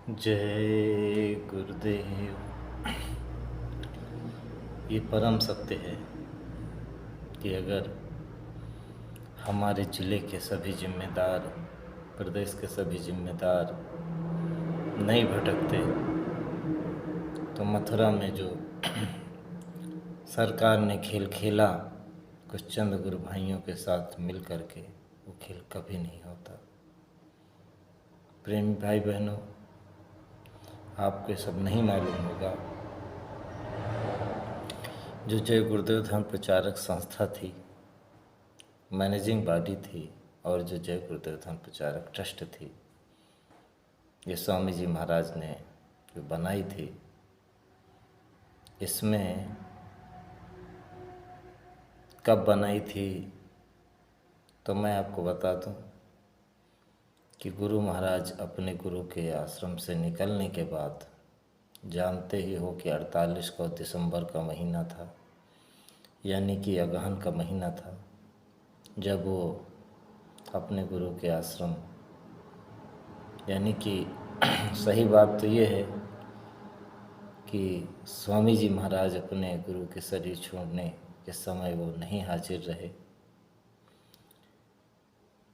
जय गुरुदेव। ये परम सत्य है कि अगर हमारे ज़िले के सभी जिम्मेदार, प्रदेश के सभी जिम्मेदार नहीं भटकते तो मथुरा में जो सरकार ने खेल खेला कुछ चंद गुरु भाइयों के साथ मिल कर के, वो खेल कभी नहीं होता। प्रेमी भाई बहनों, आपको सब नहीं मालूम होगा, जो जय गुरुदेव धर्म प्रचारक संस्था थी, मैनेजिंग बॉडी थी, और जो जय गुरुदेव धर्म प्रचारक ट्रस्ट थी, ये स्वामी जी महाराज ने जो बनाई थी, इसमें कब बनाई थी तो मैं आपको बता दूं कि गुरु महाराज अपने गुरु के आश्रम से निकलने के बाद, जानते ही हो कि 48 को दिसंबर का महीना था, यानी कि अगहन का महीना था, जब वो अपने गुरु के आश्रम, यानी कि सही बात तो ये है कि स्वामी जी महाराज अपने गुरु के शरीर छोड़ने के समय वो नहीं हाजिर रहे।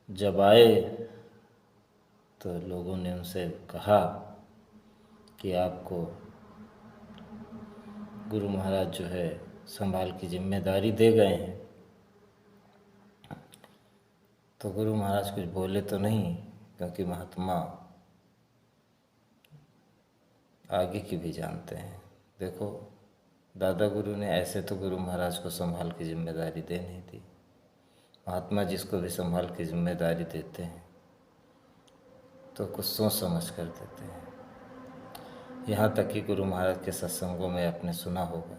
जब आए तो लोगों ने उनसे कहा कि आपको गुरु महाराज जो है संभाल की जिम्मेदारी दे गए हैं। तो गुरु महाराज कुछ बोले तो नहीं, क्योंकि महात्मा आगे की भी जानते हैं। देखो, दादा गुरु ने ऐसे तो गुरु महाराज को संभाल की जिम्मेदारी दे नहीं दी। महात्मा जिसको भी संभाल की जिम्मेदारी देते हैं तो कुछ सोच समझ कर देते हैं। यहाँ तक कि गुरु महाराज के सत्संगों में आपने सुना होगा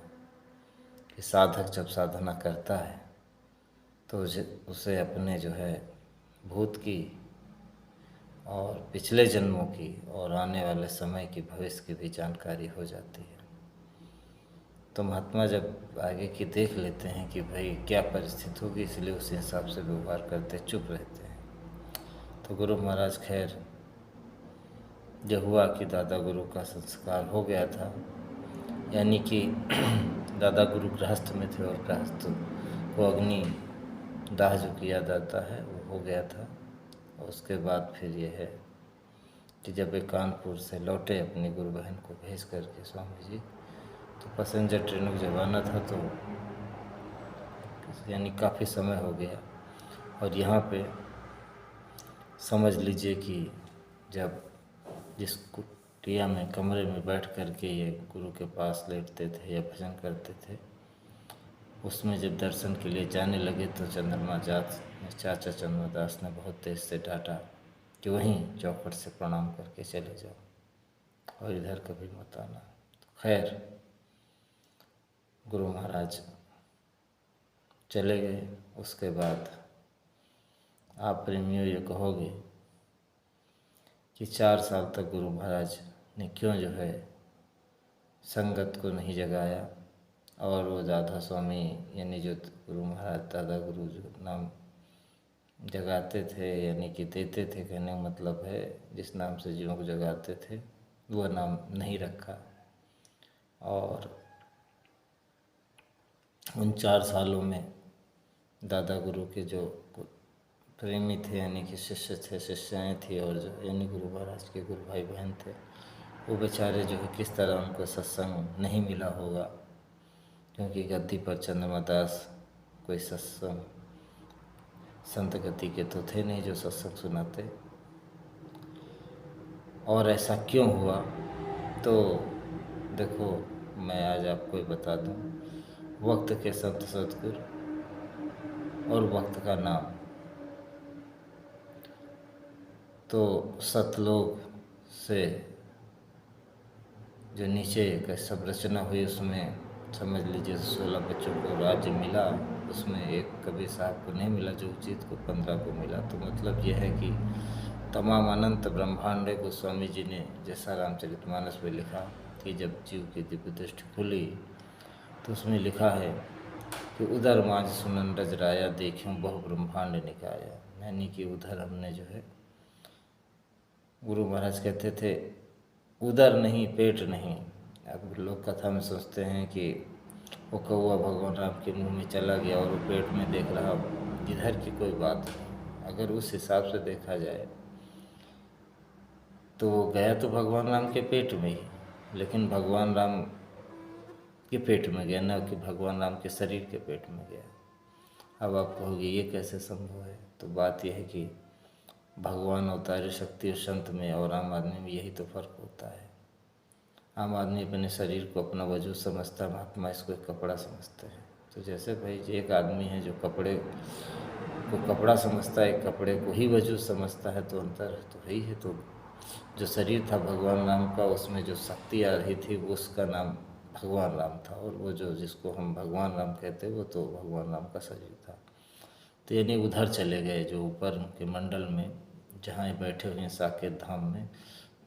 कि साधक जब साधना करता है तो उसे अपने जो है भूत की और पिछले जन्मों की और आने वाले समय की, भविष्य की भी जानकारी हो जाती है। तो महात्मा जब आगे की देख लेते हैं कि भाई क्या परिस्थिति होगी, इसलिए उस हिसाब से व्यवहार करते, चुप रहते हैं। तो गुरु महाराज खैर, जो हुआ कि दादा गुरु का संस्कार हो गया था, यानी कि दादा गुरु गृहस्थ में थे और गृहस्थ को अग्नि दाह जो किया जाता है वो हो गया था। और उसके बाद फिर ये है कि जब वे कानपुर से लौटे अपनी गुरु बहन को भेज करके स्वामी जी, तो पैसेंजर ट्रेनों का ज़माना था, तो यानी काफ़ी समय हो गया। और यहाँ पे समझ लीजिए कि जब जिस कुटिया में, कमरे में बैठ कर के ये गुरु के पास लेटते थे या भजन करते थे, उसमें जब दर्शन के लिए जाने लगे तो चंद्रमा जात चाचा चंद्रदास ने बहुत तेज से डांटा कि वहीं चौखट से प्रणाम करके चले जाओ और इधर कभी मत आना। खैर, गुरु महाराज चले गए। उसके बाद आप प्रेमियों ये कहोगे कि 4 साल तक गुरु महाराज ने क्यों जो है संगत को नहीं जगाया, और वो दादा स्वामी, यानी जो गुरु महाराज दादा गुरु जो नाम जगाते थे, यानी कि देते थे, कहने का मतलब है जिस नाम से जीवों को जगाते थे वह नाम नहीं रखा। और उन 4 सालों में दादा गुरु के जो प्रेमी थे, यानी कि शिष्य थे, शिष्याएँ थी, और जो यानी गुरु महाराज के गुरु भाई बहन थे, वो बेचारे जो है किस तरह उनको सत्संग नहीं मिला होगा, क्योंकि गद्दी पर चंद्रमा दास कोई सत्संग संत गति के तो थे नहीं जो सत्संग सुनाते। और ऐसा क्यों हुआ, तो देखो, मैं आज आपको बता दूं, वक्त के संत सतगुरु और वक्त का नाम। तो सतलोक से जो नीचे का सब रचना हुई, उसमें समझ लीजिए 16 बच्चों को राज्य मिला, उसमें एक कबीर साहब को नहीं मिला, जो उचित को 15 को मिला। तो मतलब यह है कि तमाम अनंत ब्रह्मांड को स्वामी जी ने, जैसा रामचरितमानस में लिखा कि जब जीव की दिव्य दृष्टि खुली, तो उसमें लिखा है कि उधर मांझ सुनन रजराया, देखूं बहु ब्रह्मांड निकाया। यानी कि उधर हमने जो है, गुरु महाराज कहते थे उदर नहीं, पेट नहीं। अब लोग कथा में सोचते हैं कि वो कौआ भगवान राम के मुंह में चला गया और वो पेट में देख रहा। इधर की कोई बात नहीं। अगर उस हिसाब से देखा जाए तो वो गया तो भगवान राम के पेट में ही, लेकिन भगवान राम के पेट में गया, न कि भगवान राम के शरीर के पेट में गया। अब आप कहोगे ये कैसे संभव है? तो बात यह है कि भगवान अवतारी शक्ति और संत में और आम आदमी में यही तो फर्क होता है। आम आदमी अपने शरीर को अपना वजूद समझता है, महात्मा इसको एक कपड़ा समझते हैं। तो जैसे भाई एक आदमी है जो कपड़े को कपड़ा समझता है, कपड़े को ही वजूद समझता है, तो अंतर तो है ही है। तो जो शरीर था भगवान राम का, उसमें जो शक्ति आ रही थी वो उसका नाम भगवान राम था, और वो जो जिसको हम भगवान राम कहते वो तो भगवान राम का शरीर था। तो यानी उधर चले गए जो ऊपर के मंडल में, जहाँ ये बैठे हुए हैं साकेत धाम में।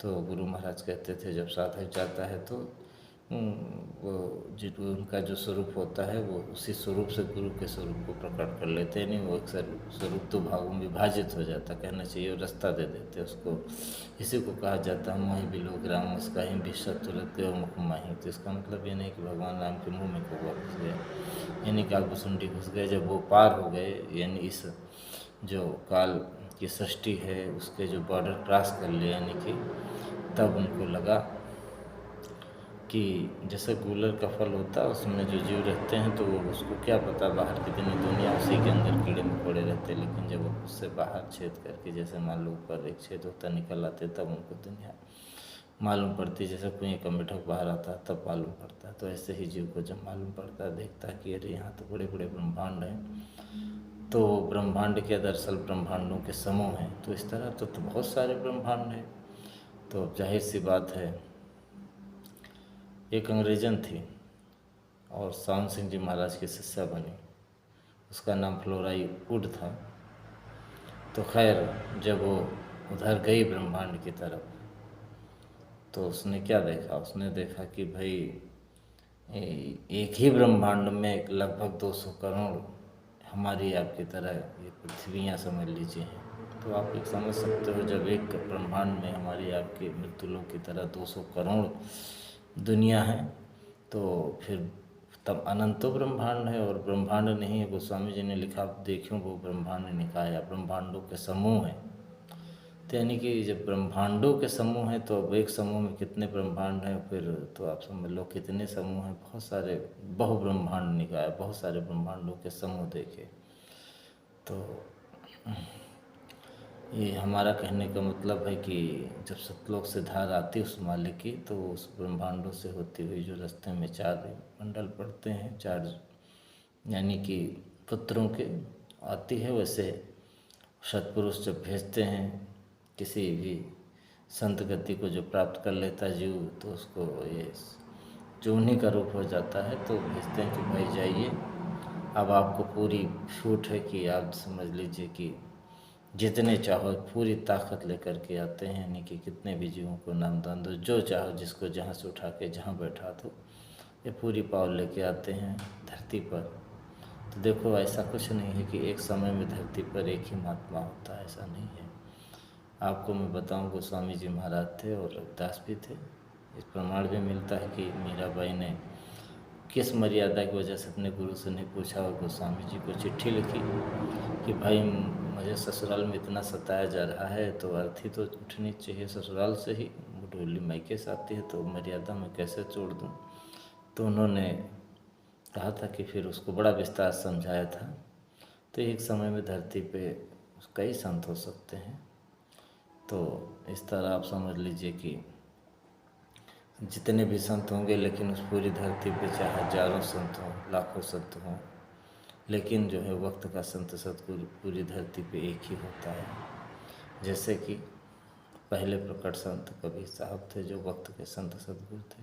तो गुरु महाराज कहते थे जब साधक जाता है तो वो उनका जो स्वरूप होता है वो उसी स्वरूप से गुरु के स्वरूप को प्रकट कर लेते हैं। नहीं, वो एक स्वरूप तो भागों में विभाजित हो जाता, कहना चाहिए, और रास्ता दे देते उसको। इसी को कहा जाता है मोहि बिलो ग्राम उसका ही विश्व तुरंत मुख माही। तो इसका मतलब ये नहीं कि भगवान राम के मुँह में कौवा घुस गया, यानी कि आगुसुंडी घुस गए। जब वो पार हो गए, यानी इस जो काल की सृष्टि है उसके जो बॉर्डर क्रॉस कर लिया, यानी कि तब उनको लगा कि जैसे कूलर का फल होता है उसमें जो जीव रहते हैं तो वो उसको क्या पता बाहर कितनी दुनिया, उसी के अंदर कीड़े मकोड़े रहते हैं। लेकिन जब वो उससे बाहर छेद करके, जैसे मान लो ऊपर एक छेद होता निकल आते, तब उनको दुनिया मालूम पड़ती है। जैसे कुएं का मेढक बाहर आता है तब मालूम पड़ता है, तो ऐसे ही जीव को जब मालूम पड़ता है, देखता है कि अरे यहाँ तो बड़े बड़े ब्रह्मांड हैं। तो ब्रह्मांड के दरअसल ब्रह्मांडों के समूह हैं। तो इस तरह तो बहुत सारे ब्रह्मांड हैं। तो जाहिर सी बात है, एक अंग्रेजन थी और सावन सिंह जी महाराज की शिष्या बनी, उसका नाम फ्लोराई वुड था। तो खैर जब वो उधर गई ब्रह्मांड की तरफ, तो उसने क्या देखा? उसने देखा कि भाई एक ही ब्रह्मांड में लगभग 200 करोड़ हमारी आपकी तरह ये पृथ्वियाँ समझ लीजिए हैं। तो आप एक समझ सकते हो, जब एक ब्रह्मांड में हमारी आपकी मृत्युलोक की तरह 200 करोड़ दुनिया है, तो फिर तब अनंतो ब्रह्मांड है। और ब्रह्मांड नहीं है, गोस्वामी जी ने लिखा, देखियो वो ब्रह्मांड निकाय, ब्रह्मांडों के समूह हैं। तो यानी कि जब ब्रह्मांडों के समूह हैं तो अब एक समूह में कितने ब्रह्मांड हैं, फिर तो आप समझ लो कितने समूह हैं, बहुत सारे बहु ब्रह्मांड निकाय, बहुत सारे ब्रह्मांडों के समूह देखे। तो ये हमारा कहने का मतलब है कि जब सतलोक से धार आती उस मालिक की, तो उस ब्रह्मांडों से होती हुई जो रास्ते में 4 मंडल पड़ते हैं, 4 यानी कि पुत्रों के आती है, वैसे सत्पुरुष जब भेजते हैं किसी भी संत गति को जो प्राप्त कर लेता जीव, तो उसको ये जो उन्हीं का रूप हो जाता है, तो भेजते हैं कि भाई जाइए, अब आपको पूरी छूट है कि आप समझ लीजिए कि जितने चाहो पूरी ताकत लेकर के आते हैं, यानी कि कितने भी जीवों को नामदान दो, जो चाहो जिसको जहाँ से उठा के जहाँ बैठा दो, ये पूरी पावर लेके आते हैं धरती पर। तो देखो ऐसा कुछ नहीं है कि एक समय में धरती पर एक ही महात्मा होता है, ऐसा नहीं है। आपको मैं बताऊं, गोस्वामी जी महाराज थे और रविदास भी थे। इस प्रमाण भी मिलता है कि मीराबाई ने किस मर्यादा की वजह से अपने गुरु से नहीं पूछा और गोस्वामी जी को चिट्ठी लिखी कि भाई मुझे ससुराल में इतना सताया जा रहा है, तो अर्थी तो उठनी चाहिए ससुराल से ही, डोली मायके से आती है, तो मर्यादा मैं कैसे छोड़ दूँ। तो उन्होंने कहा था कि फिर उसको बड़ा विस्तार समझाया था। तो एक समय में धरती पे कई संत हो सकते हैं। तो इस तरह आप समझ लीजिए कि जितने भी संत होंगे, लेकिन उस पूरी धरती पे चाहे हजारों संत हों, लाखों संत हों, लेकिन जो है वक्त का संत सतगुरु पूरी धरती पे एक ही होता है। जैसे कि पहले प्रकट संत कबीर साहब थे जो वक्त के संत सतगुरु थे,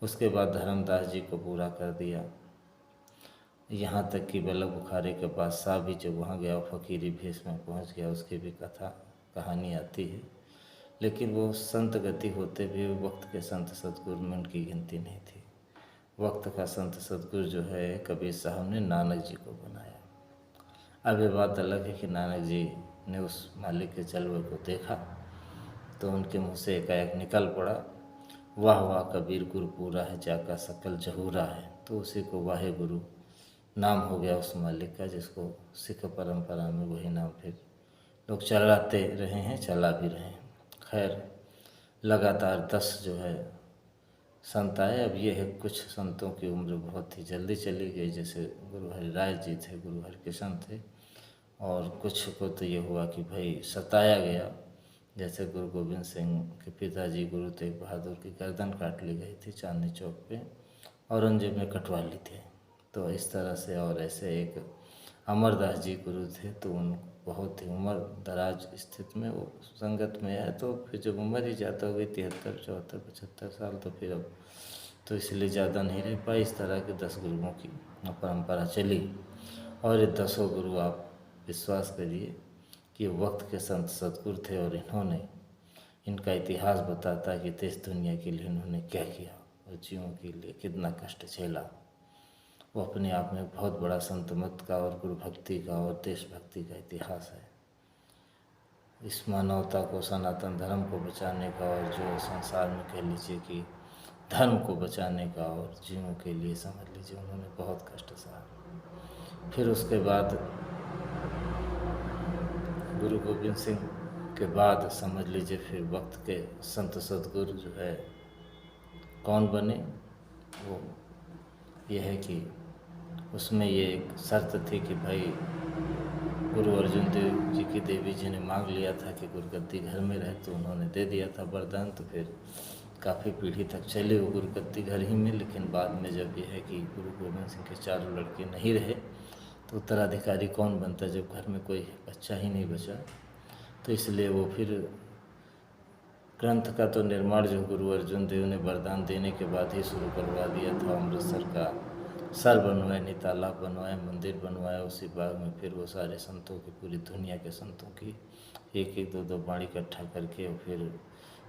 उसके बाद धर्मदास जी को पूरा कर दिया, यहाँ तक कि बल्लभ बुखारी के बादशाह भी जब वहाँ गया फकीरी भेष में पहुँच गया, उसकी भी कहानी आती है। लेकिन वो संत गति होते भी वक्त के संत सतगुरु में उनकी गिनती नहीं थी। वक्त का संत सतगुरु जो है कबीर साहब ने नानक जी को बनाया। अब ये बात अलग है कि नानक जी ने उस मालिक के जलवे को देखा तो उनके मुँह से एकाएक निकल पड़ा वाह वाह कबीर गुरु पूरा है, जाका सकल जहूरा है। तो उसी को वाहे गुरु नाम हो गया उस मालिक का, जिसको सिख परंपरा में वही नाम फिर लोग चलाते रहे हैं, चला भी रहे हैं। खैर, लगातार 10 जो है संत आए। अब ये है, कुछ संतों की उम्र बहुत ही जल्दी चली गई, जैसे गुरु हरिराय जी थे, गुरु हरकिशन थे, और कुछ को तो ये हुआ कि भाई सताया गया, जैसे गुरु गोविंद सिंह के पिताजी गुरु तेग बहादुर की गर्दन काट ली गई थी चांदनी चौक पे, औरंगजेब ने कटवा ली थी। तो इस तरह से, और ऐसे एक अमरदास जी गुरु थे, तो उन बहुत ही उम्र दराज स्थिति में वो संगत में है। तो फिर जब उम्र ही ज़्यादा हो गई, 73, 74, 75 साल, तो फिर अब तो इसलिए ज़्यादा नहीं रह पाई। इस तरह के 10 गुरुओं की परंपरा चली। और ये 10 गुरु आप विश्वास करिए कि वक्त के संत सदगुरु थे, और इन्होंने, इनका इतिहास बताता है कि देश दुनिया के लिए इन्होंने क्या किया और जीवों के लिए कितना कष्ट झेला। वो अपने आप में बहुत बड़ा संत मत का और गुरु भक्ति का और देशभक्ति का इतिहास है। इस मानवता को, सनातन धर्म को बचाने का, और जो संसार में कह लीजिए कि धर्म को बचाने का और जीवों के लिए, समझ लीजिए उन्होंने बहुत कष्ट सहा। फिर उसके बाद गुरु गोविंद सिंह के बाद समझ लीजिए फिर वक्त के संत सदगुरु जो है कौन बने। वो ये है कि उसमें ये एक शर्त थी कि भाई गुरु अर्जुन देव जी की देवी जी ने मांग लिया था कि गुरुगद्दी घर में रहे, तो उन्होंने दे दिया था वरदान। तो फिर काफ़ी पीढ़ी तक चले वो गुरुगद्दी घर ही में। लेकिन बाद में जब ये है कि गुरु गोविंद सिंह के 4 लड़के नहीं रहे, तो उत्तराधिकारी कौन बनता जब घर में कोई बच्चा ही नहीं बचा। तो इसलिए वो फिर ग्रंथ का तो निर्माण जो गुरु अर्जुन देव ने वरदान देने के बाद ही शुरू करवा दिया था। अमृतसर का सर बनवाए, तालाब बनवाए, मंदिर बनवाया उसी बाग में। फिर वो सारे संतों की, पूरी दुनिया के संतों की एक एक दो दो बाणी इकट्ठा करके, और फिर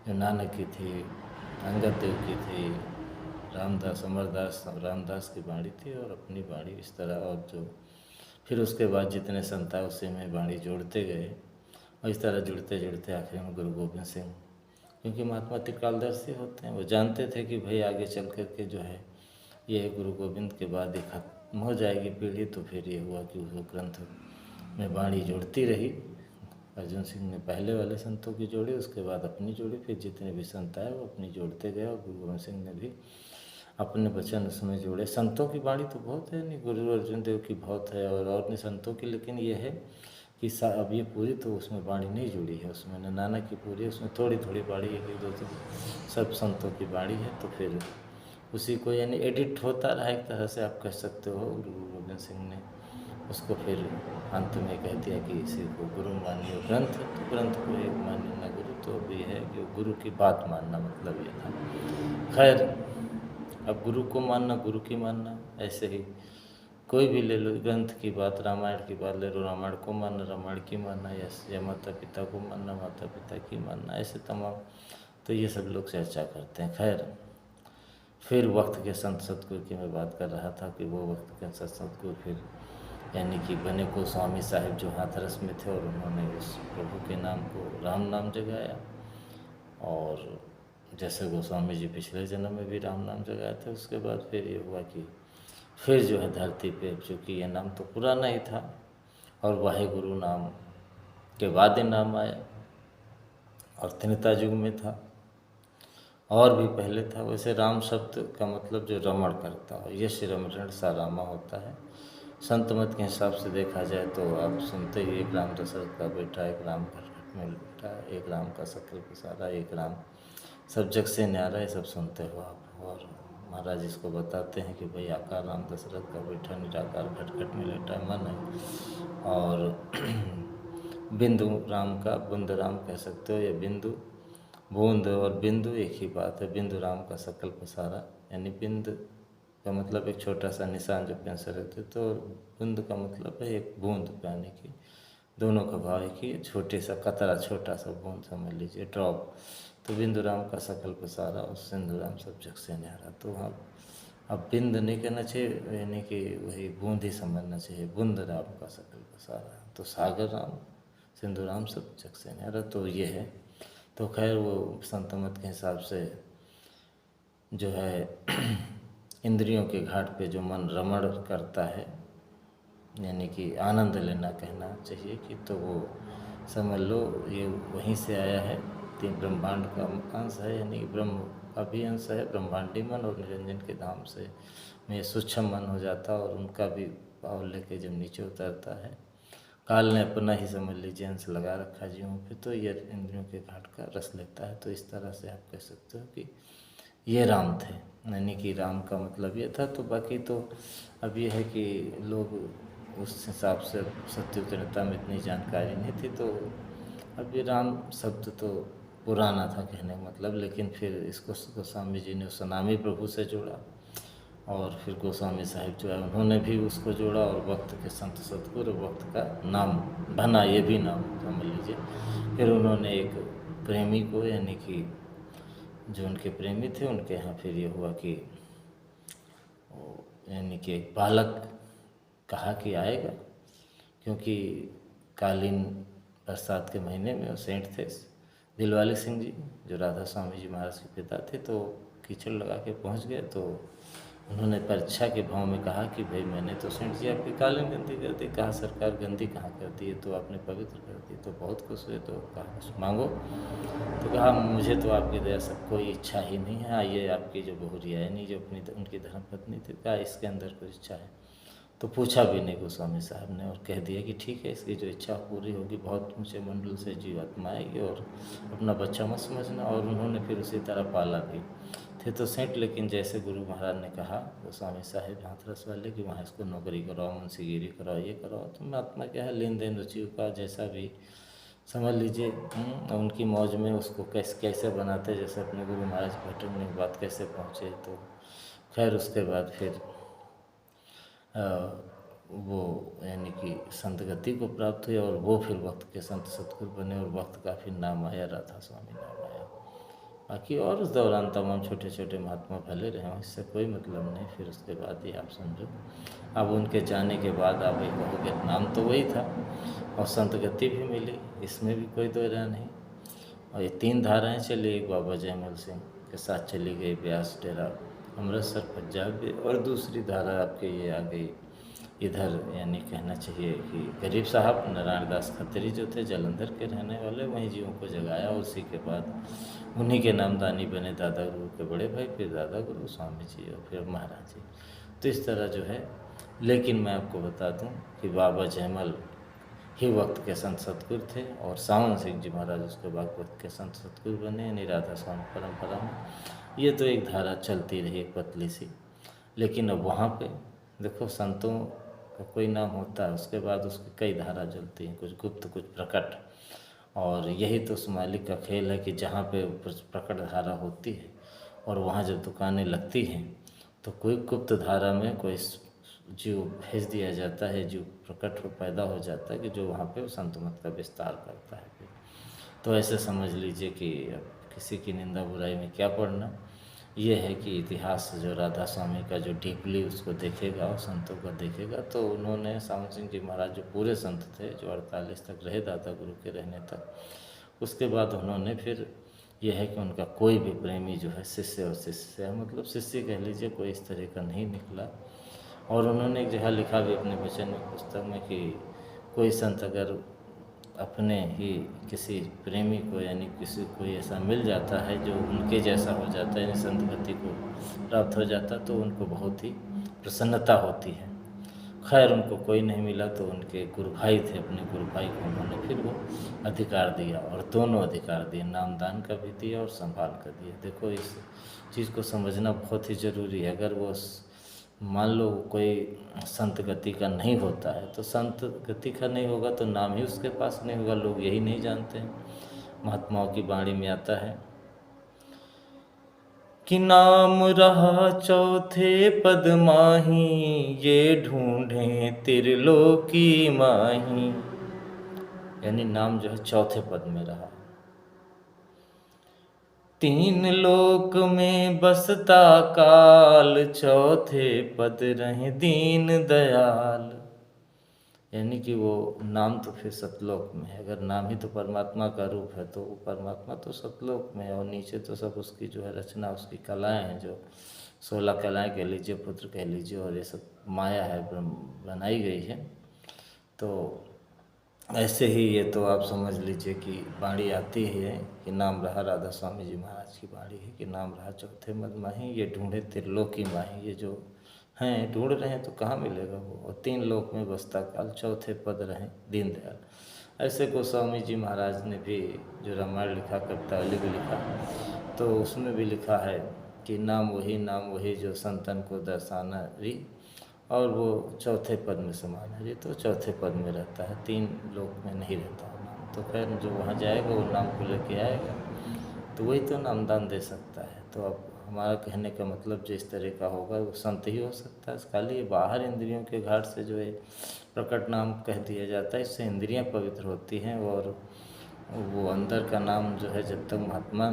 जो नानक की थी, अंगद देव की थी, रामदास, अमरदास रामदास की बाणी थी, और अपनी बाणी इस तरह। और जो फिर उसके बाद जितने संत आए उसी में बाणी जोड़ते गए, और इस तरह जुड़ते जुड़ते आखिर में गुरु गोविंद सिंह, क्योंकि महात्मा त्रिकालदर्शी होते हैं, वो जानते थे कि भाई आगे चल कर के जो है ये गुरु गोविंद के बाद ही खत्म हो जाएगी पीढ़ी। तो फिर ये हुआ कि वो ग्रंथ में बाणी जोड़ती रही। अर्जुन सिंह ने पहले वाले संतों की जोड़ी, उसके बाद अपनी जोड़ी, फिर जितने भी संत आए वो अपनी जोड़ते गए, और गुरु गोविंद सिंह ने भी अपने वचन उसमें जोड़े। संतों की बाणी तो बहुत है, नहीं गुरु अर्जुन देव की बहुत है और नहीं संतों की, लेकिन ये है कि अब ये पूरी तो उसमें बाणी नहीं जुड़ी है, उसमें न नानक की पूरी, उसमें थोड़ी थोड़ी बाणी, एक एक दो दो सब संतों की बाणी है। तो फिर उसी को यानी एडिट होता रहा, एक तरह से आप कह सकते हो। गुरु गोविंद सिंह ने उसको फिर अंत में कह दिया कि इसी को गुरु मानिए ग्रंथ, तो ग्रंथ को एक मानिए ना गुरु। तो ये है कि गुरु की बात मानना, मतलब ये था। खैर, अब गुरु को मानना, गुरु की मानना, ऐसे ही कोई भी ले लो, ग्रंथ की बात, रामायण की बात ले लो, रामायण को मानना, रामायण की मानना, या माता पिता को मानना, माता पिता की मानना, ऐसे तमाम। तो ये सब लोग चर्चा करते हैं। खैर, फिर वक्त के संत सतगुरु की मैं बात कर रहा था कि वो वक्त के संत सतगुरु फिर यानी कि बने को स्वामी साहिब जो हाथरस में थे, और उन्होंने उस प्रभु के नाम को राम नाम जगाया। और जैसे गोस्वामी जी पिछले जन्म में भी राम नाम जगाए थे। उसके बाद फिर ये हुआ कि फिर जो है धरती पे, चूँकि ये नाम तो पुराना ही था, और वाहे गुरु नाम के बाद ये नाम आया, और त्रेता युग में था, और भी पहले था। वैसे राम शब्द का मतलब जो रमण करता हो, यश रमण सा रामा होता है। संत मत के हिसाब से देखा जाए तो आप सुनते ही, एक राम दशरथ का बेटा, एक राम घट में लूटा, एक राम का सकल पसारा, एक राम सब जग से न्यारा, ये सब सुनते हो आप। और महाराज इसको बताते हैं कि भाई आकार राम दशरथ का बेटा, निराकार घट घट में लेटा मन है। और बिंदु राम का, बुंद राम कह सकते हो, या बिंदु, बूंद और बिंदु एक ही बात है। बिंदु राम का सकल पसारा, यानी बिंद का मतलब एक छोटा सा निशान जो पेन से रखते, तो बूंद का मतलब है एक बूंद पानी की। दोनों का भाव है कि छोटे सा कतरा, छोटा सा बूंद समझ लीजिए, ड्रॉप। तो बिंदु राम का सकल पसारा और सिंधु राम सब जग से न्यारा। तो हाँ, अब बिंद नहीं कहना चाहिए, यानी कि वही बूंद ही समझना चाहिए। बूंद राम का सकल पसारा, तो सागर राम, सिंधु राम सब जग से न्यारा, तो ये है। तो खैर, वो संत मत के हिसाब से जो है इंद्रियों के घाट पे जो मन रमण करता है, यानी कि आनंद लेना कहना चाहिए कि, तो वो समझ लो ये वहीं से आया है। तीन ब्रह्मांड का अंश है, यानी कि ब्रह्म का भी अंश है, ब्रह्मांडी मन और निरंजन के धाम से में सूक्ष्म मन हो जाता है, और उनका भी भाव लेके जब नीचे उतरता है, काल ने अपना ही समझ लीजिए अंश लगा रखा जीवों पे, तो ये इंद्रियों के घाट का रस लेता है। तो इस तरह से आप कह सकते हो कि ये राम थे, यानी कि राम का मतलब ये था। तो बाकी तो अब ये है कि लोग उस हिसाब से सत्य त्रेता में इतनी जानकारी नहीं थी, तो अब ये राम शब्द तो पुराना था कहने का मतलब, लेकिन फिर इसको गोस्वामी जी ने सनामी प्रभु से जोड़ा, और फिर गोस्वामी साहिब जो है उन्होंने भी उसको जोड़ा, और वक्त के संत सतगुरु वक्त का नाम बना, ये भी नाम समझ लीजिए। फिर उन्होंने एक प्रेमी को, यानी कि जो उनके प्रेमी थे उनके यहाँ फिर ये हुआ कि यानी कि एक बालक कहा कि आएगा, क्योंकि कालीन बरसात के महीने में वो सेंट थे दिलवाले सिंह जी, जो राधा स्वामी जी महाराज के पिता थे, तो कीचड़ लगा के पहुँच गए। तो उन्होंने परीक्षा के भाव में कहा कि भाई मैंने तो सेंट जी आपकी कालीन गंदी कर दी। कहा सरकार गंदी कहाँ कर दी है, तो आपने पवित्र कर दी। तो बहुत खुश हुए, तो कहा कुछ मांगो। तो कहा मुझे तो आपकी दया से कोई इच्छा ही नहीं है, आइए आपकी जो बहुरिया है नहीं, जो अपनी उनकी धर्मपत्नी थी, कहा इसके अंदर कोई इच्छा है। तो पूछा भी नहीं गोस्वामी साहब ने, और कह दिया कि ठीक है, इसकी जो इच्छा पूरी होगी, बहुत ऊंचे मंडल से जीवात्मा आएगी, और अपना बच्चा मत समझना। और उन्होंने फिर उसी तरह पाला भी। थे तो सेंट, लेकिन जैसे गुरु महाराज ने कहा गोस्वामी साहिब हाथरस वाले कि वहाँ इसको नौकरी कराओ, मुंशीगिरी कराओ, ये कराओ, तो महात्मा क्या है, लेन देन रुचि का जैसा भी समझ लीजिए, उनकी मौज में उसको कैसे बनाते, जैसे अपने गुरु महाराज भटकने की बात कैसे पहुँचे। तो खैर उसके बाद फिर वो यानी कि संत गति को प्राप्त हुए, और वो फिर वक्त के संत सतगुरु बने, और वक्त का फिर नाम आया राधा स्वामी नाम आया। बाकी और उस दौरान तमाम छोटे छोटे महात्मा भले रहे हों, इससे कोई मतलब नहीं। फिर उसके बाद ये आप समझो, अब उनके जाने के बाद आप ये कहोगे नाम तो वही था, और संत गति भी मिली, इसमें भी कोई दो राय नहीं। और ये तीन धाराएं चली, एक बाबा जयमल सिंह के साथ चली गई ब्यास डेरा अमृतसर पंजाब भी, और दूसरी धारा आपके ये आ गई इधर, यानी कहना चाहिए कि गरीब साहब नारायण दास खत्री जो थे जलंधर के रहने वाले, वहीं जीवों को जगाया। उसी के बाद उन्हीं के नामदानी बने दादा गुरु के बड़े भाई, फिर दादा गुरु स्वामी जी, और फिर महाराज जी। तो इस तरह जो है, लेकिन मैं आपको बता दूं कि बाबा जयमल ही वक्त के संत सतगुरु थे, और सावन सिंह जी महाराज उसके बाद वक्त के संत सतगुरु बने, यानी राधा स्वामी परंपरा में। ये तो एक धारा चलती रही, एक पतली सी। लेकिन अब वहाँ पे देखो, संतों का कोई नाम होता है, उसके बाद उसकी कई धारा चलती हैं, कुछ गुप्त कुछ प्रकट। और यही तो उस मालिक का खेल है कि जहाँ पे प्रकट धारा होती है, और वहाँ जब दुकानें लगती हैं, तो कोई गुप्त धारा में कोई जीव भेज दिया जाता है, जीव प्रकट हो पैदा हो जाता है, कि जो वहाँ पे संत मत का विस्तार करता है। तो ऐसे समझ लीजिए कि अब किसी की निंदा बुराई में क्या पड़ना। ये है कि इतिहास जो राधा स्वामी का जो डीपली उसको देखेगा और संतों का देखेगा, तो उन्होंने सावन सिंह जी महाराज जो पूरे संत थे, जो 48 तक रहे दादा गुरु के रहने तक, उसके बाद उन्होंने फिर यह है कि उनका कोई भी प्रेमी जो है शिष्य और शिष्य है, मतलब शिष्य कह लीजिए, कोई इस तरह का नहीं निकला। और उन्होंने एक जगह लिखा भी अपने वचन में पुस्तक में कि कोई संत अगर अपने ही किसी प्रेमी को, यानी किसी कोई ऐसा मिल जाता है जो उनके जैसा हो जाता है, यानी संत गति को प्राप्त हो जाता, तो उनको बहुत ही प्रसन्नता होती है। खैर उनको कोई नहीं मिला, तो उनके गुरु भाई थे, अपने गुरु भाई को उन्होंने फिर वो अधिकार दिया, और दोनों अधिकार दिए, नामदान का भी दिया और संभाल कर दिया। देखो इस चीज़ को समझना बहुत ही ज़रूरी है। अगर वो मान लो कोई संत गति का नहीं होता है, तो संत गति का नहीं होगा तो नाम ही उसके पास नहीं होगा, लोग यही नहीं जानते हैं। महात्माओं की वाणी में आता है कि नाम रहा चौथे पद माही, ये ढूंढे त्रिलोकी माही, यानी नाम जो है चौथे पद में रहा। तीन लोक में बसता काल, चौथे पद रहे दीन दयाल, यानी कि वो नाम तो फिर सतलोक में है। अगर नाम ही तो परमात्मा का रूप है तो वो परमात्मा तो सतलोक में है, और नीचे तो सब उसकी जो है रचना, उसकी कलाएं हैं, जो 16 कलाएं कह लीजिए, पुत्र कह लीजिए, और ये सब माया है, बनाई गई है। तो ऐसे ही ये तो आप समझ लीजिए कि वाणी आती है कि नाम रहा, राधा स्वामी जी महाराज की वाणी है कि नाम रहा चौथे मद माही, ये ढूंढे त्रिलोकी माही। ये जो हैं ढूंढ रहे हैं तो कहाँ मिलेगा वो, और 3 लोक में बसता काल, चौथे पद रहे दीनदयाल। ऐसे गोस्वामी जी महाराज ने भी जो रामायण लिखा, कवितावली भी लिखा, तो उसमें भी लिखा है कि नाम वही जो संतन को दर्शाना री, और वो चौथे पद में समान है। ये तो चौथे पद में रहता है, 3 लोक में नहीं रहता वो नाम। तो खैर जो वहाँ जाएगा वो नाम को लेके आएगा, तो वही तो नामदान दे सकता है। तो अब हमारा कहने का मतलब जिस तरह का होगा वो संत ही हो सकता है। खाली ये बाहर इंद्रियों के घाट से जो है प्रकट नाम कह दिया जाता है, इससे इंद्रियां पवित्र होती हैं, और वो अंदर का नाम जो है जब तक महात्मा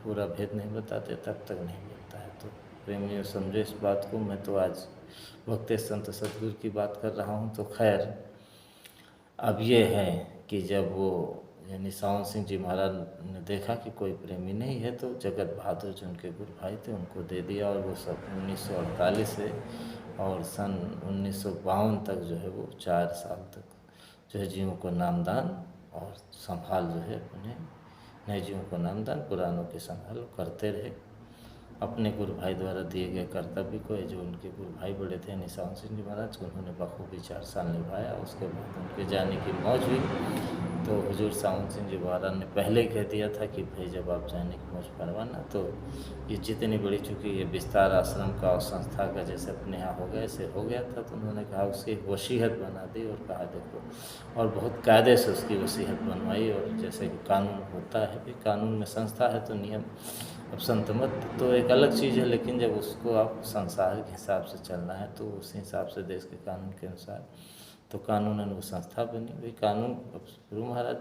पूरा भेद नहीं बताते तब तक नहीं मिलता है। तो प्रेमियों समझो इस बात को। मैं तो आज भक्ति संत सतगुरु की बात कर रहा हूँ। तो खैर अब ये है कि जब वो यानी सावन सिंह जी महाराज ने देखा कि कोई प्रेमी नहीं है, तो जगत बहादुर जो उनके गुरु भाई थे उनको दे दिया, और वो सब 1948 से और सन 1952 तक जो है वो 4 साल तक जो है जीवों को नामदान और संभाल जो है अपने नए जीवों को नामदान, पुरानों के संभाल करते रहे अपने गुरु भाई द्वारा दिए गए कर्तव्य को। जो उनके गुरु भाई बड़े थे निशान सिंह जी महाराज, उन्होंने बखूबी 4 साल निभाया। उसके बाद उनके जाने की मौज हुई, तो हुजूर सावन सिंह जी महाराज ने पहले ही कह दिया था कि भाई जब आप जाने की मौज करवाना, तो ये जितनी बड़ी, चूँकि ये विस्तार आश्रम का और संस्था का जैसे अपने यहाँ हो गया ऐसे हो गया था, तो उन्होंने कहा उसकी एक वसीयत बना दी और कहा देखो, और बहुत कायदे से उसकी वसीयत बनवाई। और जैसे कि कानून होता है, भी कानून में संस्था है तो नियम, अब संत मत तो एक अलग चीज़ है, लेकिन जब उसको आप संसार के हिसाब से चलना है तो उस हिसाब से देश के कानून के अनुसार तो कानूनन वो संस्था बनी। वही कानून, अब गुरु महाराज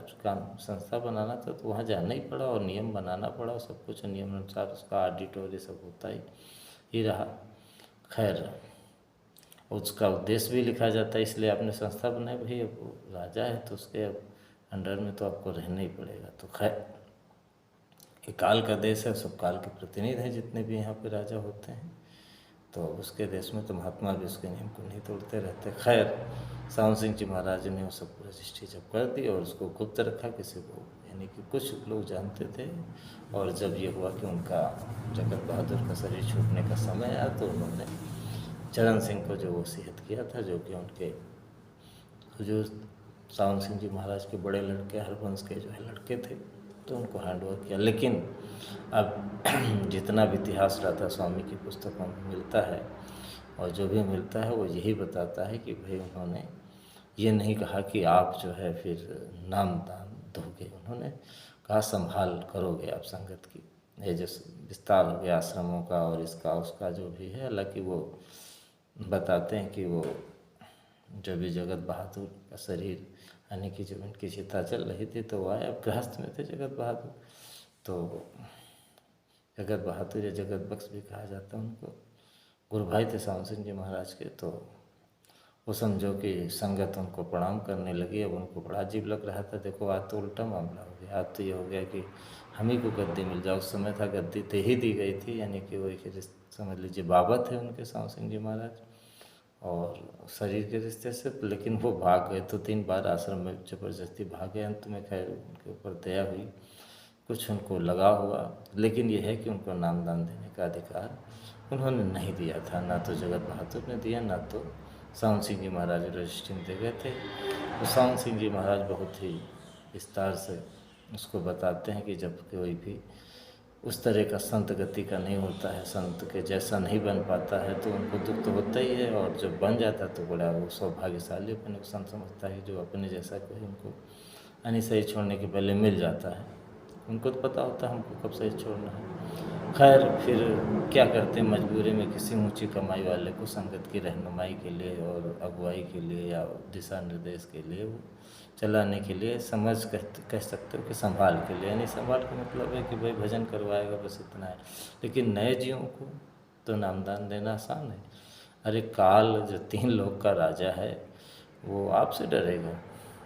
संस्था बनाना था तो वहाँ जाना ही पड़ा और नियम बनाना पड़ा, और सब कुछ नियम अनुसार उसका ऑडिट और ये सब होता ही रहा। खैर उसका उद्देश्य भी लिखा जाता है, इसलिए आपने संस्था बनाई, भाई अब वो राजा है तो उसके अब अंडर में तो आपको रहना ही पड़ेगा। तो खैर ये काल का देश है, सब काल के प्रतिनिधि हैं जितने भी यहाँ पे राजा होते हैं, तो उसके देश में तो महात्मा भी उसके नियम को नहीं तोड़ते रहते। खैर सावन सिंह जी महाराज ने वो सब रजिस्ट्री जब कर दी और उसको गुप्त रखा, किसी को यानी कि कुछ लोग जानते थे। और जब ये हुआ कि उनका जगत बहादुर का शरीर छूटने का समय आया, तो उन्होंने चरण सिंह को जो वसीयत किया था, जो कि उनके हुजूर सावन सिंह जी महाराज के बड़े लड़के हरवंश के जो है लड़के थे, तो उनको हैंड ओवर किया। लेकिन अब जितना भी इतिहास राधा स्वामी की पुस्तकों में मिलता है और जो भी मिलता है वो यही बताता है कि भाई उन्होंने ये नहीं कहा कि आप जो है फिर नाम दान दोगे, उन्होंने कहा संभाल करोगे आप संगत की। ये जो विस्तार हो गया आश्रमों का और इसका उसका जो भी है, हालांकि वो बताते हैं कि वो जब भी जगत बहादुर का शरीर यानी कि जब इनकी चिता चल रही थी तो वो आए, अब गृहस्थ में थे जगत बहादुर, तो जगत बहादुर या जगत बख्श भी कहा जाता है उनको, गुरु भाई थे सावन सिंह जी महाराज के। तो वो समझो कि संगत उनको प्रणाम करने लगी। अब उनको बड़ा अजीब लग रहा था, देखो आज तो उल्टा मामला हो गया, आज तो ये हो गया कि हम ही को गद्दी मिल जाए। उस समय था गद्दी दे ही दी गई थी, यानी कि वो एक समझ लीजिए बाबा थे उनके सावन सिंह जी महाराज और शरीर के रिश्ते से, लेकिन वो भाग गए। तो 3 बार आश्रम में ज़बरदस्ती भागे, अंत में खैर उनके ऊपर दया हुई, कुछ उनको लगा हुआ, लेकिन यह है कि उनको नामदान देने का अधिकार उन्होंने नहीं दिया था, ना तो जगत बहादुर ने दिया, ना तो सावन सिंह जी महाराज रजिस्ट्री में दे गए थे। तो सावन सिंह जी महाराज बहुत ही विस्तार से उसको बताते हैं कि जब कोई भी उस तरह का संत गति का नहीं होता है, संत के जैसा नहीं बन पाता है, तो उनको दुख तो होता ही है, और जब बन जाता है तो बड़ा वो सौभाग्यशाली अपने को संत समझता है जो अपने जैसा कोई उनको यानी सही छोड़ने के पहले मिल जाता है। उनको तो पता होता है हमको कब सही छोड़ना है। खैर फिर क्या करते हैं, मजबूरी में किसी ऊंची कमाई वाले को संगत की रहनुमाई के लिए और अगुवाई के लिए या दिशा निर्देश के लिए वो चलाने के लिए समझ कह सकते हो कि संभाल के लिए, यानी संभाल का मतलब है कि भाई भजन करवाएगा, बस इतना है। लेकिन नए जीवों को तो नामदान देना आसान है। अरे काल जो 3 लोक का राजा है वो आपसे डरेगा?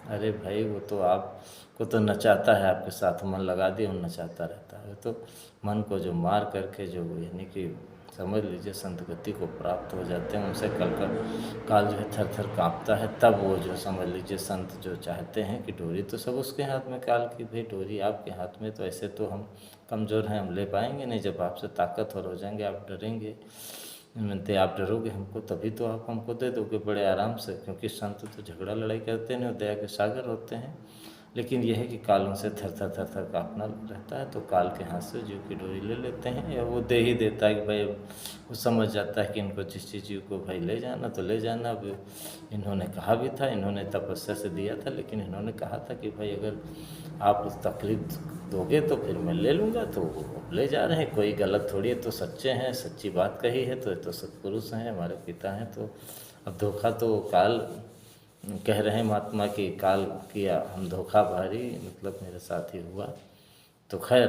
अरे भाई, वो तो आपको तो नचाता है, आपके साथ मन लगा दिए और नचाता रहता है। तो मन को जो मार करके जो यानी कि समझ लीजिए संत गति को प्राप्त हो जाते हैं, उनसे काल जो है थर थर काँपता है। तब वो जो समझ लीजिए संत जो चाहते हैं कि डोरी तो सब उसके हाथ में काल की, भाई डोरी आपके हाथ में, तो ऐसे तो हम कमज़ोर हैं, हम ले पाएंगे नहीं। जब आपसे ताकतवर हो जाएंगे आप डरेंगे, मिलते आप डरोगे हमको, तभी तो आप हमको दे दोगे बड़े आराम से, क्योंकि संत तो झगड़ा लड़ाई करते नहीं, दया के सागर होते हैं। लेकिन यह है कि कालों से थर थर थर थर काँपना रहता है, तो काल के हाथ से जीव की डोरी ले लेते हैं, या वो दे ही देता है कि भाई वो समझ जाता है कि इनको जिस चीज़ जीव को भाई ले जाना तो ले जाना। अब इन्होंने कहा भी था, इन्होंने तपस्या से दिया था, लेकिन इन्होंने कहा था कि भाई अगर आप उस तकलीफ दोगे तो फिर मैं ले लूँगा, तो वो ले जा रहे हैं, कोई गलत थोड़ी है, तो सच्चे हैं, सच्ची बात कही है, तो ये तो सत्पुरुष हैं, हमारे पिता हैं। तो अब धोखा तो काल कह रहे हैं महात्मा की, काल किया हम धोखा भारी, मतलब मेरे साथ ही हुआ। तो खैर,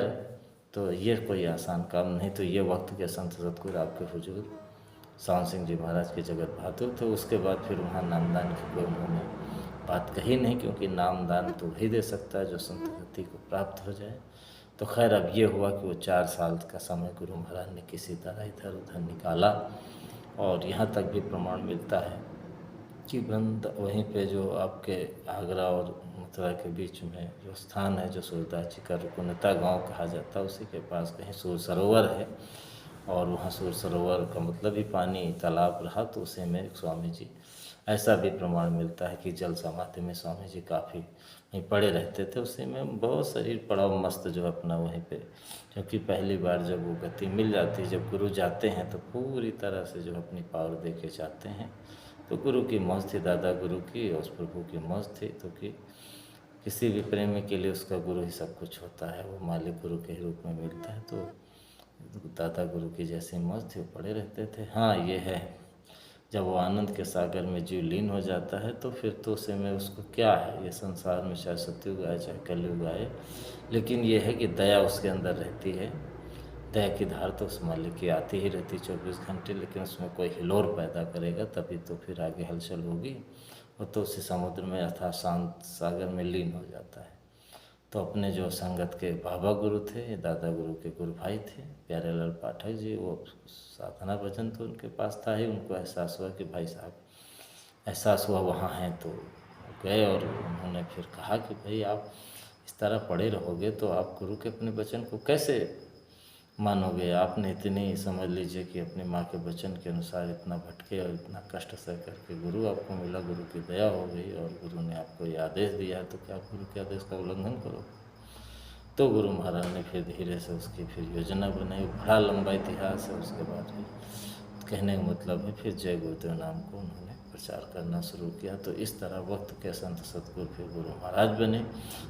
तो ये कोई आसान काम नहीं। तो ये वक्त के संत सतगुरु आपके हुजूर सावन सिंह जी महाराज के जगत बहादुर थे। उसके बाद फिर वहाँ नामदान की कोई उन्होंने बात कही नहीं, क्योंकि नामदान तो वही दे सकता है जो संत गति को प्राप्त हो जाए। तो खैर अब ये हुआ कि वो 4 साल का समय गुरु महाराज ने किसी तरह इधर उधर निकाला, और यहाँ तक भी प्रमाण मिलता है कि वहीं पे जो आपके आगरा और मथुरा के बीच में जो स्थान है, जो सूरदास जी का रुकुनता गांव कहा जाता है, उसी के पास कहीं सूर सरोवर है, और वहाँ सूर सरोवर का मतलब ही पानी तालाब रहा, तो उसी में स्वामी जी, ऐसा भी प्रमाण मिलता है कि जल समाधि में स्वामी जी काफ़ी वहीं पड़े रहते थे। उसी में बहुत शरीर पड़ा मस्त जो अपना वहीं पे, क्योंकि पहली बार जब वो गति मिल जाती है, जब गुरु जाते हैं तो पूरी तरह से जो अपनी पावर दे के जाते हैं। तो गुरु की मौज थी, दादा गुरु की, और उस प्रभु की मौज थी। तो कि किसी भी प्रेमी के लिए उसका गुरु ही सब कुछ होता है, वो मालिक गुरु के रूप में मिलता है। तो दादा गुरु की जैसी मौज थी, वो पड़े रहते थे। हाँ ये है, जब वो आनंद के सागर में जीव लीन हो जाता है, तो फिर तो उसे में उसको क्या है, ये संसार में चाहे सतयुग आए चाहे कलयुग आए, लेकिन ये है कि दया उसके अंदर रहती है। दया की धार तो उस मालिक की आती ही रहती 24 घंटे, लेकिन उसमें कोई हिलोर पैदा करेगा तभी तो फिर आगे हलचल होगी। वो तो उसी समुद्र में अथाह शांत सागर में लीन हो जाता है। तो अपने जो संगत के बाबा गुरु थे, दादा गुरु के गुरु भाई थे प्यारेलाल पाठक जी, वो साधना भजन तो उनके पास था ही। उनको एहसास हुआ कि भाई साहब, एहसास हुआ वहाँ हैं, तो गए और उन्होंने फिर कहा कि भाई आप इस तरह पड़े रहोगे तो आप गुरु के अपने वचन को कैसे मानोगे। आपने इतनी समझ लीजिए कि अपनी माँ के वचन के अनुसार इतना भटके और इतना कष्ट सह करके गुरु आपको मिला, गुरु की दया हो गई और गुरु ने आपको ये आदेश दिया है, तो क्या आप गुरु के आदेश का उल्लंघन करो। तो गुरु महाराज ने फिर धीरे से उसकी फिर योजना बनाई। बड़ा लंबा इतिहास है। उसके बाद फिर कहने का मतलब है, फिर जय गुरुदेव नाम को उन्होंने प्रचार करना शुरू किया। तो इस तरह वक्त के संत सतगुरु फिर गुरु महाराज बने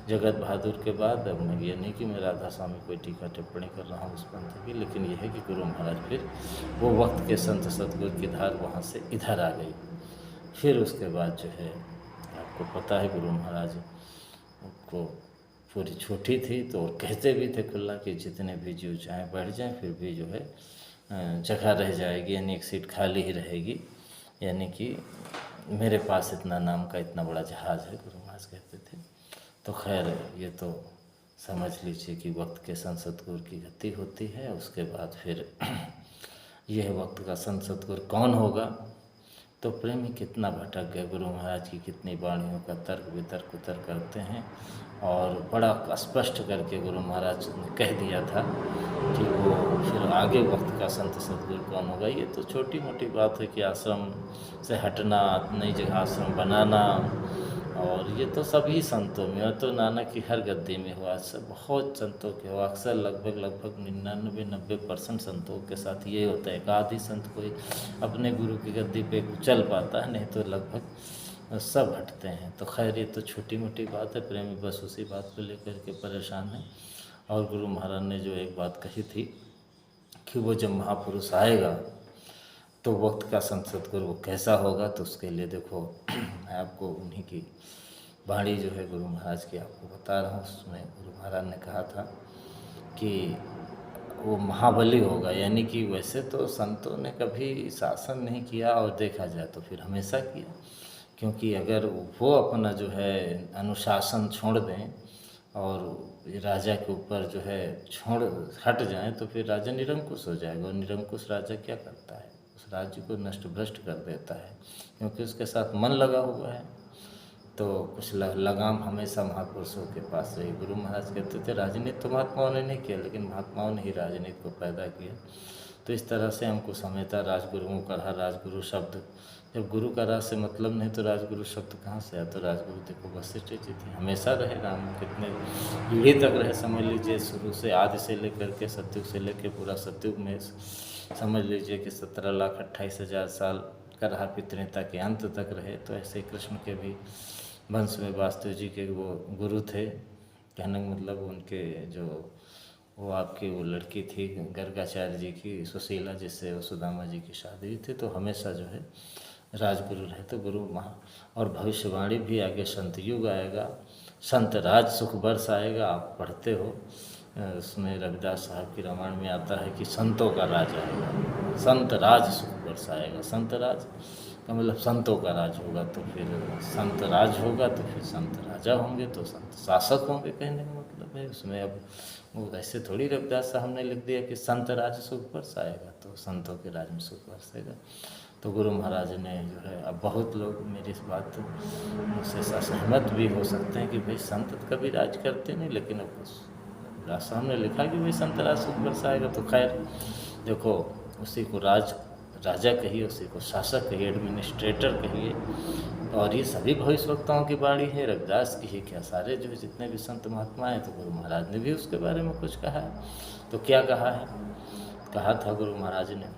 जगत बहादुर के बाद। अब मैं ये नहीं कि मैं राधा स्वामी कोई टीका टिप्पणी कर रहा हूँ उस पंथ की, लेकिन यह है कि गुरु महाराज फिर वो वक्त के संत सतगुरु की धार वहाँ से इधर आ गई। फिर उसके बाद जो है आपको पता है, गुरु महाराज को पूरी छोटी थी, तो कहते भी थे खुला कि जितने भी जीव चाहें बैठ जाएं, फिर भी जो है जगह रह जाएगी, यानी एक सीट खाली ही रहेगी। यानी कि मेरे पास इतना नाम का इतना बड़ा जहाज़ है, गुरु महाराज कहते थे। तो खैर ये तो समझ लीजिए कि वक्त के संत सतगुरु की गति होती है। उसके बाद फिर यह वक्त का संत सतगुरु कौन होगा, तो प्रेमी कितना भटक गए। गुरु महाराज की कितनी वाणियों का तर्क वितर्क उतर करते हैं, और बड़ा स्पष्ट करके गुरु महाराज ने कह दिया था कि वो फिर आगे वक्त का संत सतगुरु कौन होगा। ये तो छोटी मोटी बात है कि आश्रम से हटना, नई जगह आश्रम बनाना, और ये तो सभी संतों में, और तो नानक की हर गद्दी में हुआ, सब बहुत संतों के हुआ। अक्सर लगभग 99-90% संतों के साथ ये होता है। एक आधी संत कोई अपने गुरु की गद्दी पे चल पाता है, नहीं तो लगभग सब हटते हैं। तो खैर ये तो छोटी मोटी बात है, प्रेमी बस उसी बात को लेकर के परेशान है। और गुरु महाराज ने जो एक बात कही थी कि वो जब महापुरुष आएगा तो वक्त का संत सतगुरु वो कैसा होगा, तो उसके लिए देखो मैं आपको उन्हीं की वाणी जो है गुरु महाराज की आपको बता रहा हूँ। उसमें गुरु महाराज ने कहा था कि वो महाबली होगा, यानी कि वैसे तो संतों ने कभी शासन नहीं किया, और देखा जाए तो फिर हमेशा किया, क्योंकि अगर वो अपना जो है अनुशासन छोड़ दें और राजा के ऊपर जो है छोड़ हट जाएं तो फिर राजा निरंकुश हो जाएगा, और निरंकुश राजा क्या करता है, उस राज्य को नष्ट भ्रष्ट कर देता है, क्योंकि उसके साथ मन लगा हुआ है। तो कुछ लगाम हमेशा महापुरुषों के पास रही। गुरु महाराज कहते थे राजनीति तो महात्माओं ने नहीं किया, लेकिन महात्माओं ने ही राजनीति को पैदा किया। तो इस तरह से हमको हमेशा राजगुरुओं का रहा। राजगुरु शब्द, जब गुरु का राज से मतलब नहीं तो राजगुरु शब्द कहाँ से आया। तो राजगुरु देखो वशिष्ठ जी थे, हमेशा रहे, राम कितने पीढ़ी तक रहे, समझ लीजिए शुरू से आदि से लेकर के सतयुग से लेकर पूरा सतयुग में समझ लीजिए कि 17,28,000 साल का रहा, पितृता के अंत तक रहे। तो ऐसे ही कृष्ण के भी वंश में वास्तु जी के वो गुरु थे, कहने का मतलब उनके जो वो आपकी वो लड़की थी गर्गाचार्य जी की सुशीला, जिससे वो सुदामा जी की शादी हुई थी। तो हमेशा जो है राजगुरु रहे। तो गुरु महा और भविष्यवाणी भी आगे संत युग आएगा, संत राज सुख वर्ष आएगा। आप पढ़ते हो उसमें रविदास साहब की रामायण में आता है कि संतों का राज आएगा, संत राज सुख वर्ष आएगा। संत राज का मतलब संतों का राज होगा, तो फिर संत राज होगा तो फिर संत राजा होंगे, तो संत शासक होंगे, कहने का मतलब है। उसमें अब वो ऐसे थोड़ी रविदास साहब ने लिख दिया कि संत राज सुख वर्ष आएगा, तो संतों के राज में सुख वर्षेगा। तो गुरु महाराज ने जो है, अब बहुत लोग मेरी इस बात से असहमत भी हो सकते हैं कि भाई संत कभी राज करते नहीं, लेकिन अब रविदास साहब ने लिखा कि भाई संत राज सुख वर्ष आएगा। तो खैर देखो, उसी को राजा कहिए, उसी को शासक कहिए, एडमिनिस्ट्रेटर कहिए। और ये सभी भविष्यवक्ताओं की बाणी है, रविदास की ही क्या, सारे जो जितने भी संत महात्मा हैं, तो गुरु महाराज ने भी उसके बारे में कुछ कहा है। तो क्या कहा है, कहा था गुरु महाराज ने,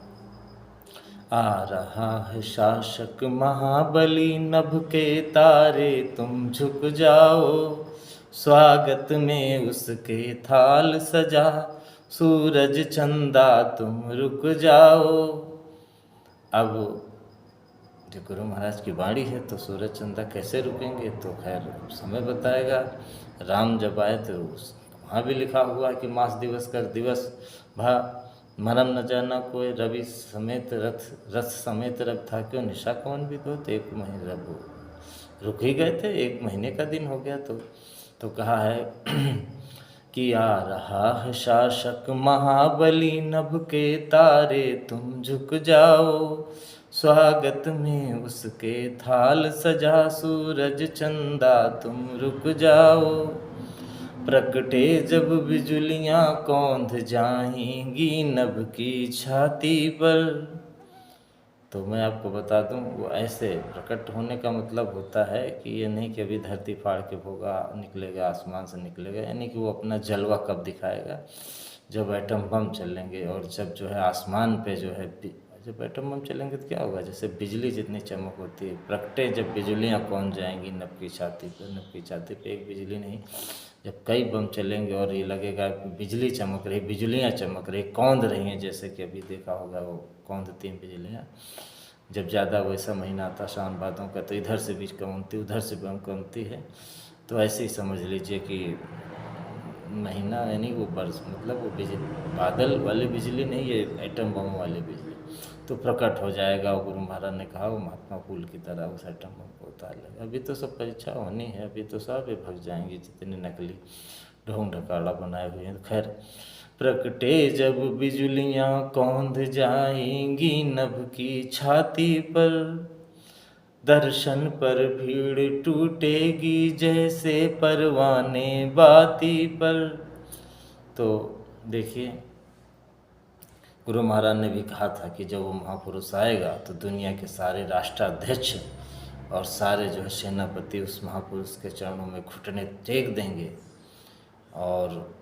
आ रहा है शासक महाबली, नभ के तारे तुम झुक जाओ, स्वागत में उसके थाल सजा, सूरज चंदा तुम रुक जाओ। अब जो गुरु महाराज की वाणी है, तो सूरज चंदा कैसे रुकेंगे, तो खैर समय बताएगा। राम जब आए तो वहाँ भी लिखा हुआ है कि मास दिवस कर दिवस भा, मरम न जाना कोई, रवि समेत रथ समेत रख था क्यों, निशा कौन भी दो। तो 1 महीने रब रुक ही गए थे, 1 महीने का दिन हो गया। तो कहा है कि आ रहा है शासक महाबली, नभ के तारे तुम झुक जाओ, स्वागत में उसके थाल सजा, सूरज चंदा तुम रुक जाओ, प्रकटे जब बिजुलियाँ कौंध जाएंगी नभ की छाती पर। तो मैं आपको बता दूं, वो ऐसे प्रकट होने का मतलब होता है कि ये नहीं कि अभी धरती फाड़ के होगा, निकलेगा आसमान से निकलेगा, यानी कि वो अपना जलवा कब दिखाएगा, जब एटम बम चलेंगे। और जब जो है आसमान पे जो है, जब एटम बम चलेंगे तो क्या होगा, जैसे बिजली जितनी चमक होती है, प्रकटे जब बिजलियाँ कौन जाएंगी नभ की छाती पर। नभ की छाती पे एक बिजली नहीं, जब कई बम चलेंगे और ये लगेगा बिजली चमक रही, बिजलियाँ चमक रही, कौंध रही हैं, जैसे कि अभी देखा होगा वो कौंधती हैं बिजलियाँ। जब ज़्यादा वैसा महीना आता सावन भादों का, तो इधर से बीज कमती, उधर से बम कमती है। तो ऐसे ही समझ लीजिए कि महीना यानी वो बरस, मतलब वो बिजली बादल वाली बिजली नहीं, ये एटम बम वाली बिजली। तो प्रकट हो जाएगा। और गुरु महाराज ने कहा वो महात्मा पुल की तरह उस एटम बम को उतार लेगा। अभी तो सब परीक्षा होनी है, अभी तो सब भग जाएंगे जितने नकली ढोंग ढकाड़ा बनाए हुए हैं। खैर, प्रकटे जब बिजुलियाँ कौंध जाएंगी नभ की छाती पर, दर्शन पर भीड़ टूटेगी जैसे परवाने बाती पर। तो देखिए, गुरु महाराज ने भी कहा था कि जब वो महापुरुष आएगा तो दुनिया के सारे राष्ट्राध्यक्ष और सारे जो है सेनापति उस महापुरुष के चरणों में घुटने टेक देंगे। और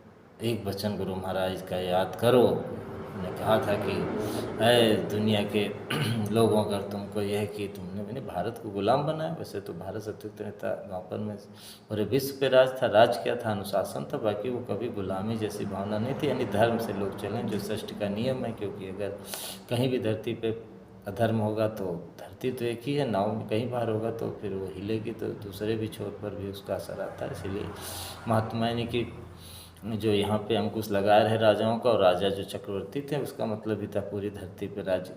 एक वचन गुरु महाराज का याद करो, उन्होंने कहा था कि ऐ दुनिया के लोगों, अगर तुमको यह कि तुमने मैंने भारत को गुलाम बनाया, वैसे तो भारत सत्युक्त नेता गाँवपन में पूरे विश्व पे राज था। राज क्या था, अनुशासन था, बाकी वो कभी गुलामी जैसी भावना नहीं थी। यानी धर्म से लोग चलें, जो सृष्टि का नियम है, क्योंकि अगर कहीं भी धरती पे अधर्म होगा तो धरती तो एक ही है, नाव में कहीं बाहर होगा तो फिर वो हिलेगी, तो दूसरे भी छोर पर भी उसका असर आता है। इसलिए महात्मा यानी कि जो यहाँ पे अंकुश लगाए रहे राजाओं का, और राजा जो चक्रवर्ती थे उसका मतलब भी था पूरी धरती पे राज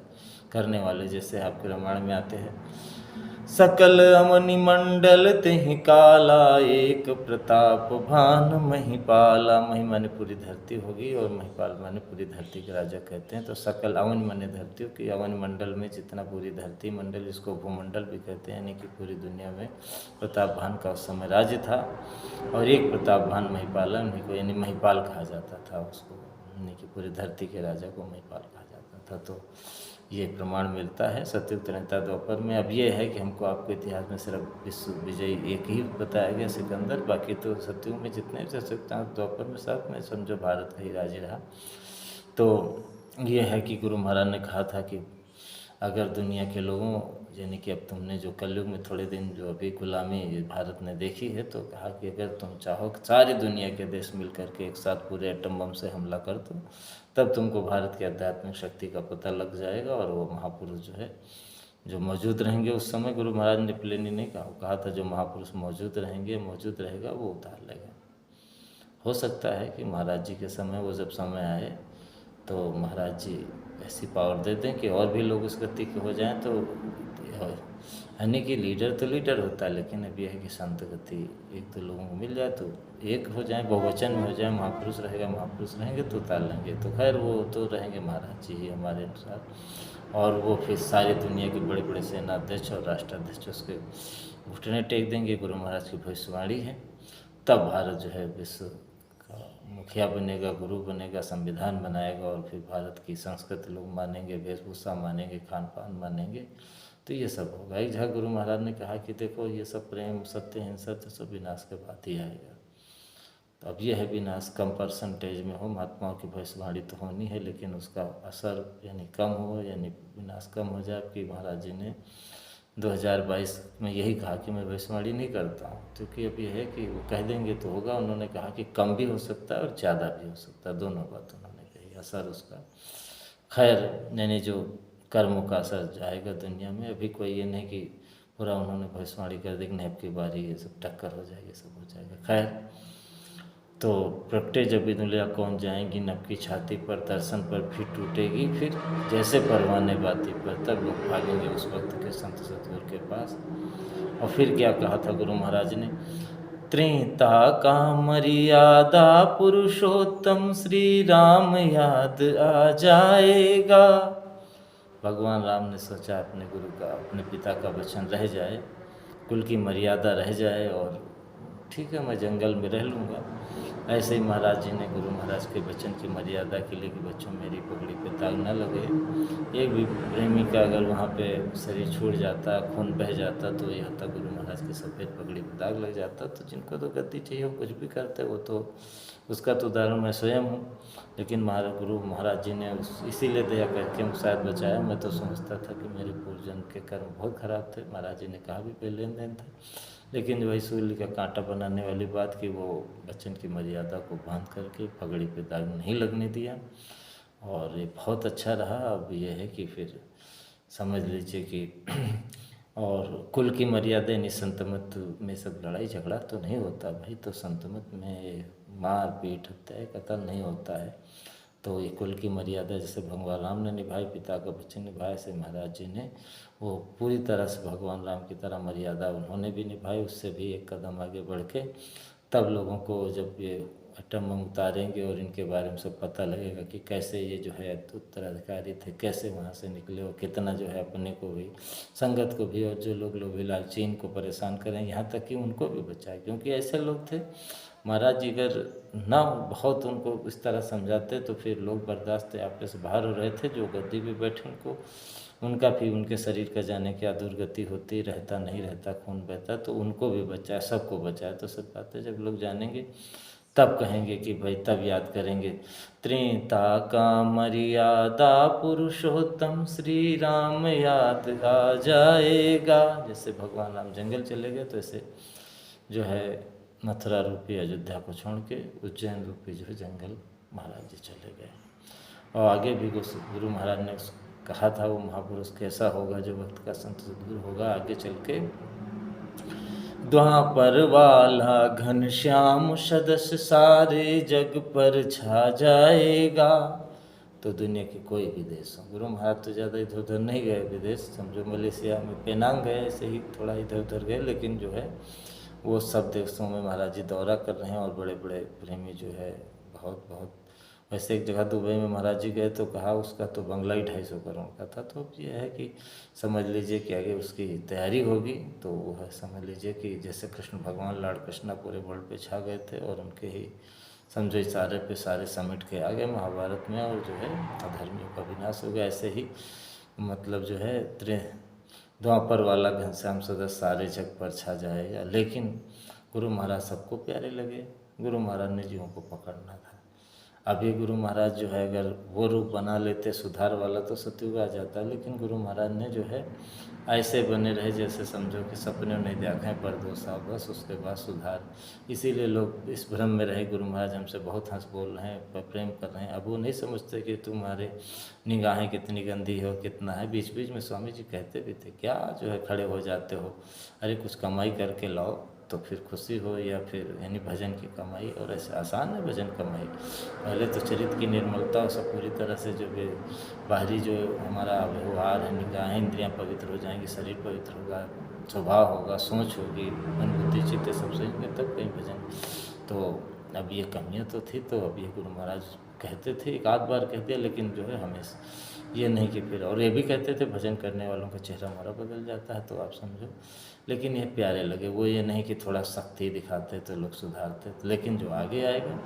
करने वाले, जैसे आपके रामायण में आते हैं सकल अवनि मंडल तिहि काला, एक प्रताप भान महिपाला। मही माने पूरी धरती होगी और महिपाल माने पूरी धरती के राजा कहते हैं। तो सकल अवन माने धरती की, अवन मंडल में जितना पूरी धरती मंडल, जिसको भूमंडल भी कहते हैं, यानी कि पूरी दुनिया में प्रताप भान का उस समय राज्य था। और एक प्रताप भान महिपाला, उन्हीं को यानी महिपाल कहा जाता था उसको, यानी कि पूरी धरती के राजा को महिपाल कहा जाता था। तो ये प्रमाण मिलता है सतयुग त्रेता द्वापर में। अब ये है कि हमको आपको इतिहास में सिर्फ विश्व विजयी एक ही बताया गया सिकंदर, बाकी तो सतयुग में जितने सतयुग द्वापर में सब में समझो भारत का ही राज्य रहा। तो ये है कि गुरु महाराज ने कहा था कि अगर दुनिया के लोगों, यानी कि अब तुमने जो कलयुग में थोड़े दिन जो अभी गुलामी भारत ने देखी है, तो कहा कि अगर तुम चाहो कि सारी दुनिया के देश मिल करके एक साथ पूरे एटम बम से हमला कर दो, तब तुमको भारत की आध्यात्मिक शक्ति का पता लग जाएगा। और वो महापुरुष जो है जो मौजूद रहेंगे उस समय, गुरु महाराज ने प्लेन ही नहीं कहा था, जो महापुरुष मौजूद रहेंगे, मौजूद रहेगा वो उतार लेगा। हो सकता है कि महाराज जी के समय, वो जब समय आए तो महाराज जी ऐसी पावर दे दें कि और भी लोग उस गति के हो जाएं। तो यानी कि लीडर तो लीडर होता है, लेकिन अब यह है कि संत गति एक दो लोगों को मिल जाए तो एक हो जाए, बहुवचन में हो जाए, महापुरुष रहेगा, महापुरुष रहेंगे तो उतार लेंगे। तो खैर वो तो रहेंगे महाराज जी ही हमारे अनुसार। और वो फिर सारी दुनिया के बड़े बड़े सेनाध्यक्ष और राष्ट्राध्यक्ष उसके घुटने टेक देंगे। गुरु महाराज की भविष्यवाणी है। तब भारत जो है विश्व का मुखिया बनेगा, गुरु बनेगा, संविधान बनाएगा, और फिर भारत की संस्कृति लोग मानेंगे, वेशभूषा मानेंगे, खान पान मानेंगे। तो ये सब होगा। एक जगह गुरु महाराज ने कहा कि देखो ये सब प्रेम, सत्य, हिंसा तो सब विनाश के बाद ही आएगा। तो अब ये है विनाश कम परसेंटेज में हो, महात्माओं की भविष्यवाणी तो होनी है, लेकिन उसका असर यानी कम हो, यानी विनाश कम हो जाए। कि महाराज जी ने 2022 में यही कहा कि मैं भविष्यवाणी नहीं करता हूँ, क्योंकि अब ये है कि वो कह देंगे तो होगा। उन्होंने कहा कि कम भी हो सकता है और ज़्यादा भी हो सकता है, दोनों बात उन्होंने कही। असर उसका खैर यानी जो कर्मों का असर जाएगा दुनिया में। अभी कोई ये नहीं कि पूरा उन्होंने भविष्यवाणी कर दी कि नहीं अब की बारी ये सब टक्कर हो जाएगी, सब हो जाएगा। खैर तो प्रगटे जब दुनिया कौन जाएंगी, नब की छाती पर दर्शन पर फिर टूटेगी, फिर जैसे परवाने बाती पर, तब लोग भागेंगे उस वक्त के संत सतगुरु के पास। और फिर क्या कहा था गुरु महाराज ने, त्रेता का मर्यादा पुरुषोत्तम श्री राम याद आ जाएगा। भगवान राम ने सोचा अपने गुरु का, अपने पिता का वचन रह जाए, कुल की मर्यादा रह जाए, और ठीक है मैं जंगल में रह लूँगा। ऐसे ही महाराज जी ने गुरु महाराज के वचन की मर्यादा के लिए कि बच्चों मेरी पगड़ी पे दाग न लगे। एक भी प्रेमी का अगर वहाँ पे शरीर छूट जाता, खून बह जाता, तो यह होता गुरु महाराज की सफ़ेद पगड़ी पे दाग लग जाता। तो जिनको तो गद्दी चाहिए वो कुछ भी करते, वो तो उसका तो उदाहरण मैं स्वयं हूँ। लेकिन गुरु महाराज जी ने इसीलिए दया करके शायद बचाया। मैं तो समझता था कि मेरे पूर्वजन्म के कर्म बहुत खराब थे। महाराज जी ने कहा भी पहले लेन देन था, लेकिन वही सूली का कांटा बनाने वाली बात कि वो बच्चन की मर्यादा को बांध करके पगड़ी पे दाग नहीं लगने दिया, और ये बहुत अच्छा रहा। अब ये है कि फिर समझ लीजिए कि और कुल की मर्यादा यानी संतमत में सब लड़ाई झगड़ा तो नहीं होता भाई। तो संतमत में मार पीट हत्या कत्ल नहीं होता है। तो ये कुल की मर्यादा जैसे भगवान राम ने निभाई, पिता का वचन निभाया, से महाराज जी ने वो पूरी तरह से भगवान राम की तरह मर्यादा उन्होंने भी निभाई। उससे भी एक कदम आगे बढ़ के तब लोगों को जब ये एटम बम उतारेंगे और इनके बारे में सब पता लगेगा कि कैसे ये जो है उत्तराधिकारी थे, कैसे वहाँ से निकले, और कितना जो है अपने को भी, संगत को भी, और जो लोग लालची इनको परेशान करें, यहाँ तक कि उनको भी बचाए। क्योंकि ऐसे लोग थे महाराज जी अगर ना बहुत उनको इस तरह समझाते तो फिर लोग बर्दाश्त आपे से बाहर हो रहे थे। जो गद्दी पे बैठे उनको, उनका भी उनके शरीर का जाने क्या दुर्गति होती, रहता नहीं रहता, खून बहता, तो उनको भी बचाया, सबको बचाया। तो सब बातें जब लोग जानेंगे तब कहेंगे कि भाई, तब याद करेंगे त्रेता का मर्यादा पुरुषोत्तम श्री राम याद आ जाएगा। जैसे भगवान राम जंगल चले गए, तो ऐसे जो है मथुरा रूपी अयोध्या को छोड़ के उज्जैन रूपी जो है जंगल महाराज जी चले गए। और आगे भी गुरु महाराज ने कहा था वो महापुरुष कैसा होगा, जो भक्त का संत सद्गुरु होगा, आगे चल के द्वापर वाला घनश्याम सदस्य सारे जग पर छा जाएगा। तो दुनिया के कोई भी देश हो। गुरु महाराज तो ज़्यादा इधर उधर नहीं गए विदेश, समझो मलेशिया में पेनांग गए, ऐसे ही थोड़ा इधर उधर गए, लेकिन जो है वो सब देशों में महाराज जी दौरा कर रहे हैं और बड़े बड़े प्रेमी जो है बहुत बहुत। वैसे एक जगह दुबई में महाराज जी गए तो कहा उसका तो बंगला ही 250 करोड़ का था। तो ये है कि समझ लीजिए कि आगे उसकी तैयारी होगी, तो वो है समझ लीजिए कि जैसे कृष्ण भगवान लॉर्ड कृष्णा पूरे वर्ल्ड पे छा गए थे और उनके ही समझो इशारे पे सारे समेट के आ गए महाभारत में, और जो है अधर्मियों का विनाश हो गया। ऐसे ही मतलब जो है द्वापर वाला घनश्याम सदा सारे जग पर छा जाएगा। लेकिन गुरु महाराज सबको प्यारे लगे, गुरु महाराज ने जीवों को पकड़ना था। अभी गुरु महाराज जो है अगर वो रूप बना लेते सुधार वाला तो सतयुग आ जाता, लेकिन गुरु महाराज ने जो है ऐसे बने रहे जैसे समझो कि सपने नहीं देखें पर दो साल बस, उसके बाद सुधार। इसीलिए लोग इस भ्रम में रहे गुरु महाराज हमसे बहुत हंस बोल रहे हैं, प्रेम कर रहे हैं। अब वो नहीं समझते कि तुम्हारे निगाहें कितनी गंदी हो, कितना है। बीच बीच में स्वामी जी कहते भी थे, क्या जो है खड़े हो जाते हो, अरे कुछ कमाई करके लाओ तो फिर खुशी हो, या फिर यानी भजन की कमाई। और ऐसे आसान है भजन कमाई, पहले तो चरित्र की निर्मलता और सब पूरी तरह से जो भी बाहरी जो हमारा व्यवहार है, निगाहें इंद्रियां पवित्र हो जाएंगी, शरीर पवित्र होगा, स्वभाव होगा, सोच होगी, मन बुद्धि चित्त सब सही में, तब कहीं भजन। तो अब ये कमियाँ तो थी, तो अब ये गुरु महाराज कहते थे, एक आध बार कह दिया, लेकिन जो है हमेशा ये नहीं कि फिर। और ये भी कहते थे भजन करने वालों का चेहरा हमारा बदल जाता है, तो आप समझो। लेकिन ये प्यारे लगे, वो ये नहीं कि थोड़ा सख्ती दिखाते तो लोग सुधारते। लेकिन जो आगे आएगा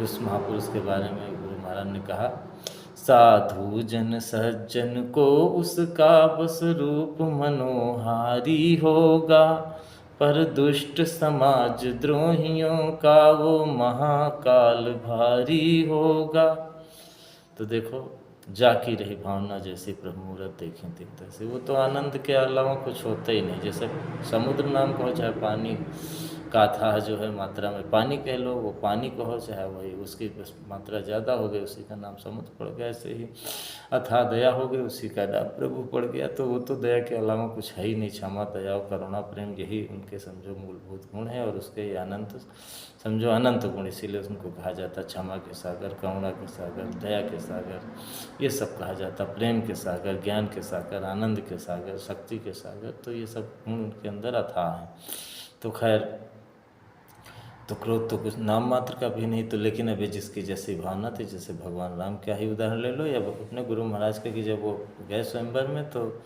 उस महापुरुष के बारे में गुरु महाराज ने कहा, साधु जन सज्जन को उसका बस रूप मनोहारी होगा, पर दुष्ट समाज द्रोहियों का वो महाकाल भारी होगा। तो देखो, जाकी रही भावना जैसी प्रभु मूरत देखें तीन से, वो तो आनंद के अलावा कुछ होता ही नहीं। जैसे समुद्र नाम कहो चाहे पानी का था जो है मात्रा में पानी कह लो, वो पानी कहो चाहे वही उसकी बस मात्रा ज़्यादा हो गई उसी का नाम समुद्र पड़ गया। ऐसे ही अथाह दया हो गई उसी का नाम प्रभु पड़ गया। तो वो तो दया के अलावा कुछ है ही नहीं। क्षमा दया करुणा प्रेम यही उनके समझो मूलभूत गुण है, और उसके ये अनंत समझो अनंत गुण, इसीलिए उनको कहा जाता क्षमा के सागर, करुणा के सागर, दया के सागर, ये सब कहा जाता, प्रेम के सागर, ज्ञान के सागर, आनंद के सागर, शक्ति के सागर। तो ये सब गुण उनके अंदर अथाह हैं। तो खैर, तो क्रोध तो कुछ नाम मात्र का भी नहीं। तो लेकिन अभी जिसकी जैसी भावना थी, जैसे भगवान राम का ही उदाहरण ले लो, या अपने गुरु महाराज का, कि जब वो गए स्वयंवर में तो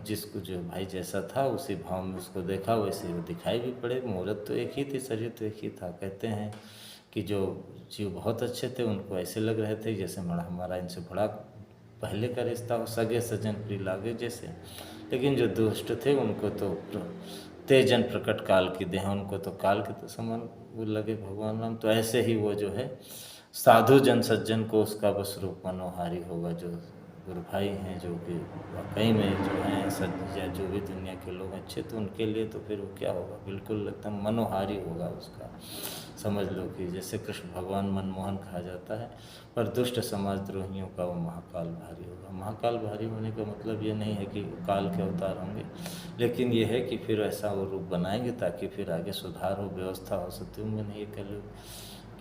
जिसको जो भाई जैसा था उसी भाव में उसको देखा, वैसे वो दिखाई भी पड़े। मुहूर्त तो एक ही थी, शरीर तो एक ही था। कहते हैं कि जो जीव बहुत अच्छे थे उनको ऐसे लग रहे थे जैसे हमारा इनसे बड़ा पहले का रिश्ता हो, सगे सजन प्रिय लागे जैसे। लेकिन जो दुष्ट थे उनको तो तेजन प्रकट काल की देह, उनको तो काल के तो समान वो लगे भगवान राम। तो ऐसे ही वो जो है साधु जन सज्जन को उसका बस रूप मनोहारी होगा। जो गुरु भाई हैं जो कि वाकई में जो हैं सज या जो भी दुनिया के लोग अच्छे, तो उनके लिए तो फिर वो क्या होगा, बिल्कुल एकदम मनोहारी होगा उसका। समझ लो कि जैसे कृष्ण भगवान मनमोहन कहा जाता है, पर दुष्ट समाज द्रोहियों का वो महाकाल भारी होगा। महाकाल भारी होने का मतलब ये नहीं है कि काल के अवतार होंगे, लेकिन ये है कि फिर ऐसा वो रूप बनाएंगे ताकि फिर आगे सुधार हो, व्यवस्था हो। सत्युग में नहीं कलयुग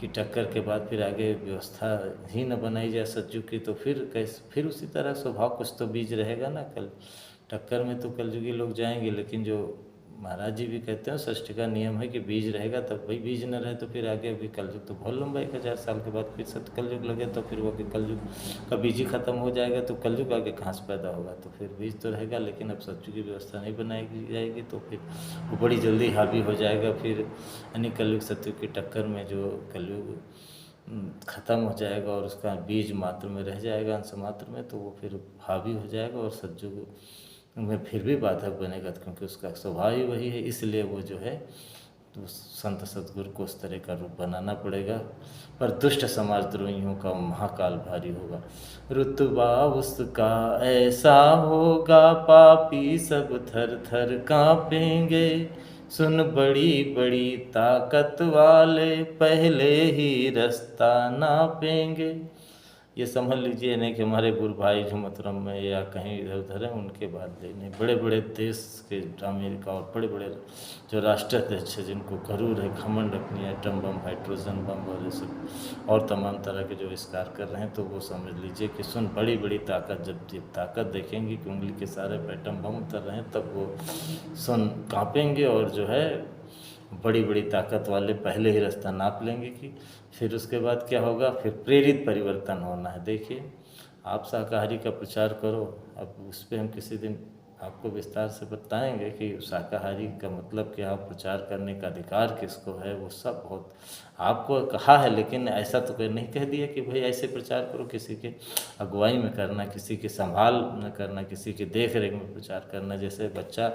की टक्कर के बाद फिर आगे व्यवस्था ही न बनाई जाए सतयुग की, तो फिर उसी तरह स्वभाव कुछ तो बीज रहेगा ना। कल टक्कर में तो कलयुगी लोग जाएंगे, लेकिन जो महाराज जी भी कहते हैं षष्ठ का नियम है कि बीज रहेगा तब। भाई बीज न रहे तो फिर आगे अभी कलयुग तो बहुत लंबा 1000 साल के बाद फिर सत्य कलयुग लगे, तो फिर वो कलयुग का बीज ही खत्म हो जाएगा, तो कलयुग आगे कहाँ से पैदा होगा। तो फिर बीज तो रहेगा, लेकिन अब सत्युग की व्यवस्था नहीं बनाई जाएगी तो फिर वो बड़ी जल्दी हावी हो जाएगा। फिर यानी कलयुग सत्युग की टक्कर में जो कलयुग ख़त्म हो जाएगा और उसका बीज मात्र में रह जाएगा, अंश मात्र में, तो वो फिर हावी हो जाएगा और सतयुग में फिर भी बाधक बनेगा, क्योंकि उसका स्वभाव ही वही है। इसलिए वो जो है तो संत सद्गुरु को उस तरह का रूप बनाना पड़ेगा। पर दुष्ट समाज द्रोहियों का महाकाल भारी होगा। रुतबा उसका ऐसा होगा, पापी सब थर थर कांपेंगे। सुन बड़ी बड़ी ताकत वाले पहले ही रास्ता नापेंगे। ये समझ लीजिए नहीं कि हमारे गुरु भाई जो मथुरा में या कहीं इधर उधर हैं उनके बात लेने, बड़े बड़े देश के अमेरिका और बड़े बड़े जो राष्ट्राध्यक्ष हैं जिनको गरूर है, घमंड अपनी एटम बम, हाइड्रोजन बम और ये सब और तमाम तरह के जो आविष्कार कर रहे हैं, तो वो समझ लीजिए कि सुन बड़ी बड़ी ताकत, जब ताकत देखेंगे कि उंगली के सारे पे एटम बम उतर रहे हैं, तब वो सुन कांपेंगे और जो है बड़ी बड़ी ताकत वाले पहले ही रास्ता नाप लेंगे कि फिर उसके बाद क्या होगा, फिर प्रेरित परिवर्तन होना है। देखिए आप शाकाहारी का प्रचार करो, अब उस पर हम किसी दिन आपको विस्तार से बताएंगे कि शाकाहारी का मतलब क्या, प्रचार करने का अधिकार किसको है, वो सब बहुत आपको कहा है, लेकिन ऐसा तो कोई नहीं कह दिया कि भाई ऐसे प्रचार करो, किसी के अगुवाई में करना, किसी के संभाल में करना, किसी के देख रेख में प्रचार करना। जैसे बच्चा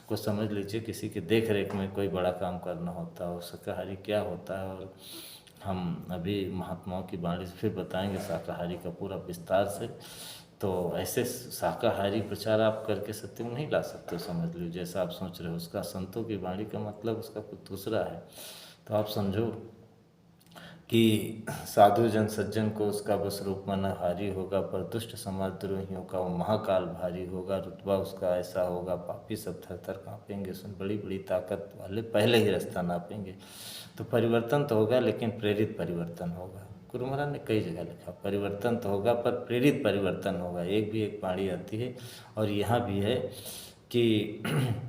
को समझ लीजिए किसी के देख रेख में कोई बड़ा काम करना होता है, शाकाहारी क्या होता है। और हम अभी महात्माओं की वाणी से फिर बताएंगे शाकाहारी का पूरा विस्तार से। तो ऐसे शाकाहारी प्रचार आप करके सत्य में नहीं ला सकते, समझ लीजिए जैसा आप सोच रहे हो, उसका संतों की वाणी का मतलब उसका कुछ दूसरा है। तो आप समझो कि साधु जन सज्जन को उसका बस रूप माना हारी होगा, पर दुष्ट समाज द्रोहियों का वो महाकाल भारी होगा, रुतबा उसका ऐसा होगा, पापी सब थर थर काँपेंगे, सुन बड़ी बड़ी ताकत वाले पहले ही रास्ता नापेंगे। तो परिवर्तन तो होगा, लेकिन प्रेरित परिवर्तन होगा। गुरु महाराज ने कई जगह लिखा परिवर्तन तो होगा पर प्रेरित परिवर्तन होगा। एक भी एक पाड़ी आती है और यहाँ भी है कि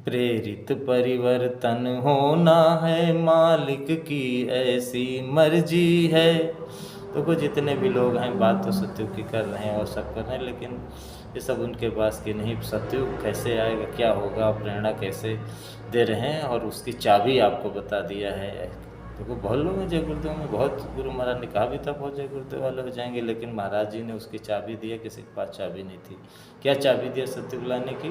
प्रेरित परिवर्तन होना है, मालिक की ऐसी मर्जी है। तो कुछ जितने भी लोग हैं बात तो सत्युग की कर रहे हैं और सब कर रहे हैं, लेकिन ये सब उनके पास की नहीं। सत्युग कैसे आएगा, क्या होगा, प्रेरणा कैसे दे रहे हैं, और उसकी चाबी आपको बता दिया है। देखो बहुत लोग हैं जय गुरुदेव में, बहुत गुरु महाराज ने कहा भी था बहुत जय गुरुदेव वाले हो जाएंगे, लेकिन महाराज जी ने उसकी चाबी दिया, किसी के पास चाबी नहीं थी। क्या चाबी दिया सत्युग लाने की,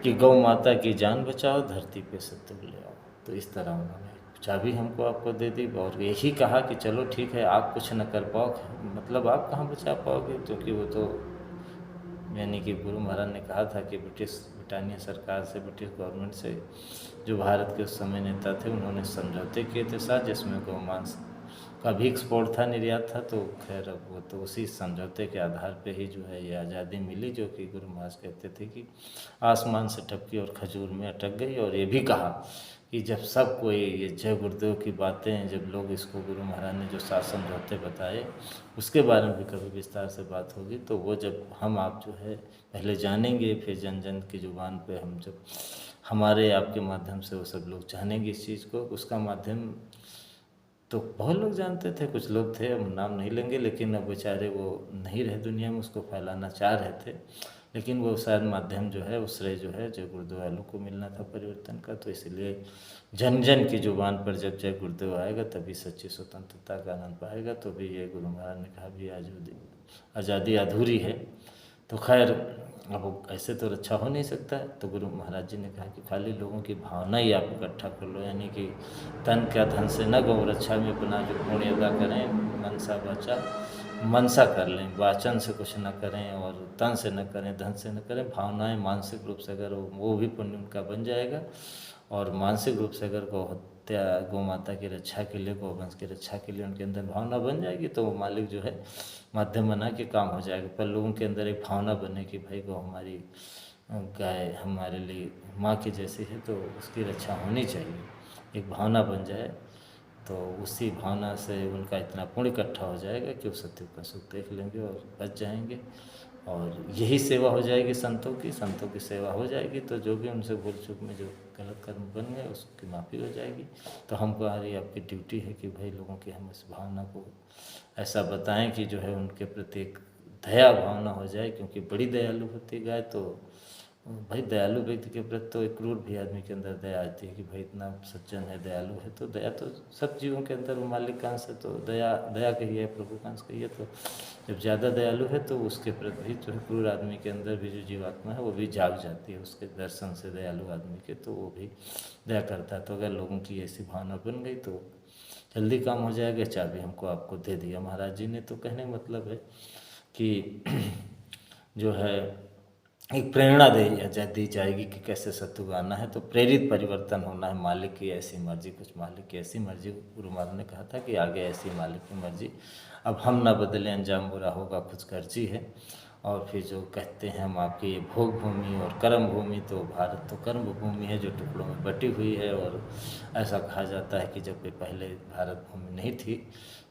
कि गौ माता की जान बचाओ, धरती पे सत्युग ले आओ। तो इस तरह उन्होंने चाबी हमको आपको दे दी और यही कहा कि चलो ठीक है, आप कुछ न कर पाओ, मतलब आप कहाँ बचा पाओगे, क्योंकि वो तो यानी कि गुरु महाराज ने कहा था कि ब्रिटानिया सरकार से, ब्रिटिश गवर्नमेंट से जो भारत के उस समय नेता थे, उन्होंने समझौते किए थे साथ, जिसमें गौमांस का भी एक्सपोर्ट था, निर्यात था। तो खैर अब वो तो उसी समझौते के आधार पे ही जो है ये आज़ादी मिली, जो कि गुरु महाराज कहते थे कि आसमान से टपकी और खजूर में अटक गई। और ये भी कहा कि जब सब कोई ये जय गुरुदेव की बातें, जब लोग इसको गुरु महाराज ने जो सात समझौते बताए उसके बारे में भी कभी विस्तार से बात होगी, तो वो जब हम आप जो है पहले जानेंगे, फिर जन जन की जुबान पे हम जब हमारे आपके माध्यम से वो सब लोग जानेंगे इस चीज़ को, उसका माध्यम तो बहुत लोग जानते थे, कुछ लोग थे, हम नाम नहीं लेंगे, लेकिन अब बेचारे वो नहीं रहे दुनिया में, उसको फैलाना चाह रहे थे, लेकिन वो शायद माध्यम जो है, वो श्रेय जो है जय गुरुदेव वालों को मिलना था परिवर्तन का। तो इसलिए जन जन की जुबान पर जब जय गुरुदेव आएगा तभी सच्ची स्वतंत्रता का आनंद पाएगा। तो भी ये गुरु महाराज ने कहा भी आज़ादी अधूरी है। तो खैर अब ऐसे तो रक्षा हो नहीं सकता है, तो गुरु महाराज जी ने कहा कि खाली लोगों की भावना ही आप इकट्ठा कर लो, यानी कि तन क्या धन से न गौ रक्षा में अपना जो पुण्य अदा करें, मनसा वाचा मनसा कर लें, वाचन से कुछ न करें और तन से न करें, धन से न करें, भावनाएं मानसिक रूप से अगर वो भी पुण्य उनका बन जाएगा। और मानसिक रूप से अगर गौ हत्या, गौ माता की रक्षा के लिए, गौवंश की रक्षा के लिए उनके अंदर भावना बन जाएगी, तो वो मालिक जो है माध्यम बना के काम हो जाएगा। पर लोगों के अंदर एक भावना बने कि भाई गौ हमारी, गाय हमारे लिए माँ की जैसी है, तो उसकी रक्षा होनी चाहिए, एक भावना बन जाए, तो उसी भावना से उनका इतना पुण्य इकट्ठा हो जाएगा कि वो सत्य का सुख देख लेंगे और बच जाएंगे। और यही सेवा हो जाएगी संतों की सेवा हो जाएगी, तो जो भी उनसे भूल चूक में जो गलत कर्म बन गए उसकी माफ़ी हो जाएगी। तो हमको आ रही आपकी ड्यूटी है कि भाई लोगों की हम इस भावना को ऐसा बताएं कि जो है उनके प्रति एक दया भावना हो जाए, क्योंकि बड़ी दयालु होती गाय। तो भाई दयालु व्यक्ति के प्रति तो एक क्रूर भी आदमी के अंदर दया आती है कि भाई इतना सज्जन है, दयालु है, तो दया तो सब जीवों के अंदर वो मालिक का अंश है, तो दया कही है, प्रभु का अंश कही है। तो जब ज़्यादा दयालु है तो उसके प्रति भी जो है क्रूर आदमी के अंदर भी जो जीवात्मा है वो भी जाग जाती है उसके दर्शन से, दयालु आदमी के, तो वो भी दया करता है। तो अगर लोगों की ऐसी भावना बन गई तो जल्दी काम हो जाएगा। चाबी हमको आपको दे दिया महाराज जी ने। तो कहने का मतलब है कि जो है एक प्रेरणा दी जाएगी कि कैसे सत्युग आना है। तो प्रेरित परिवर्तन होना है, मालिक की ऐसी मर्जी, कुछ मालिक की ऐसी मर्जी। गुरु महाराज ने कहा था कि आगे ऐसी मालिक की मर्जी, अब हम ना बदले, अंजाम बुरा होगा, खुद कर्जी है। और फिर जो कहते हैं हम आपकी ये भोग भूमि और कर्म भूमि, तो भारत तो कर्म भूमि है जो टुकड़ों में बटी हुई है। और ऐसा कहा जाता है कि जब ये पहले भारत भूमि नहीं थी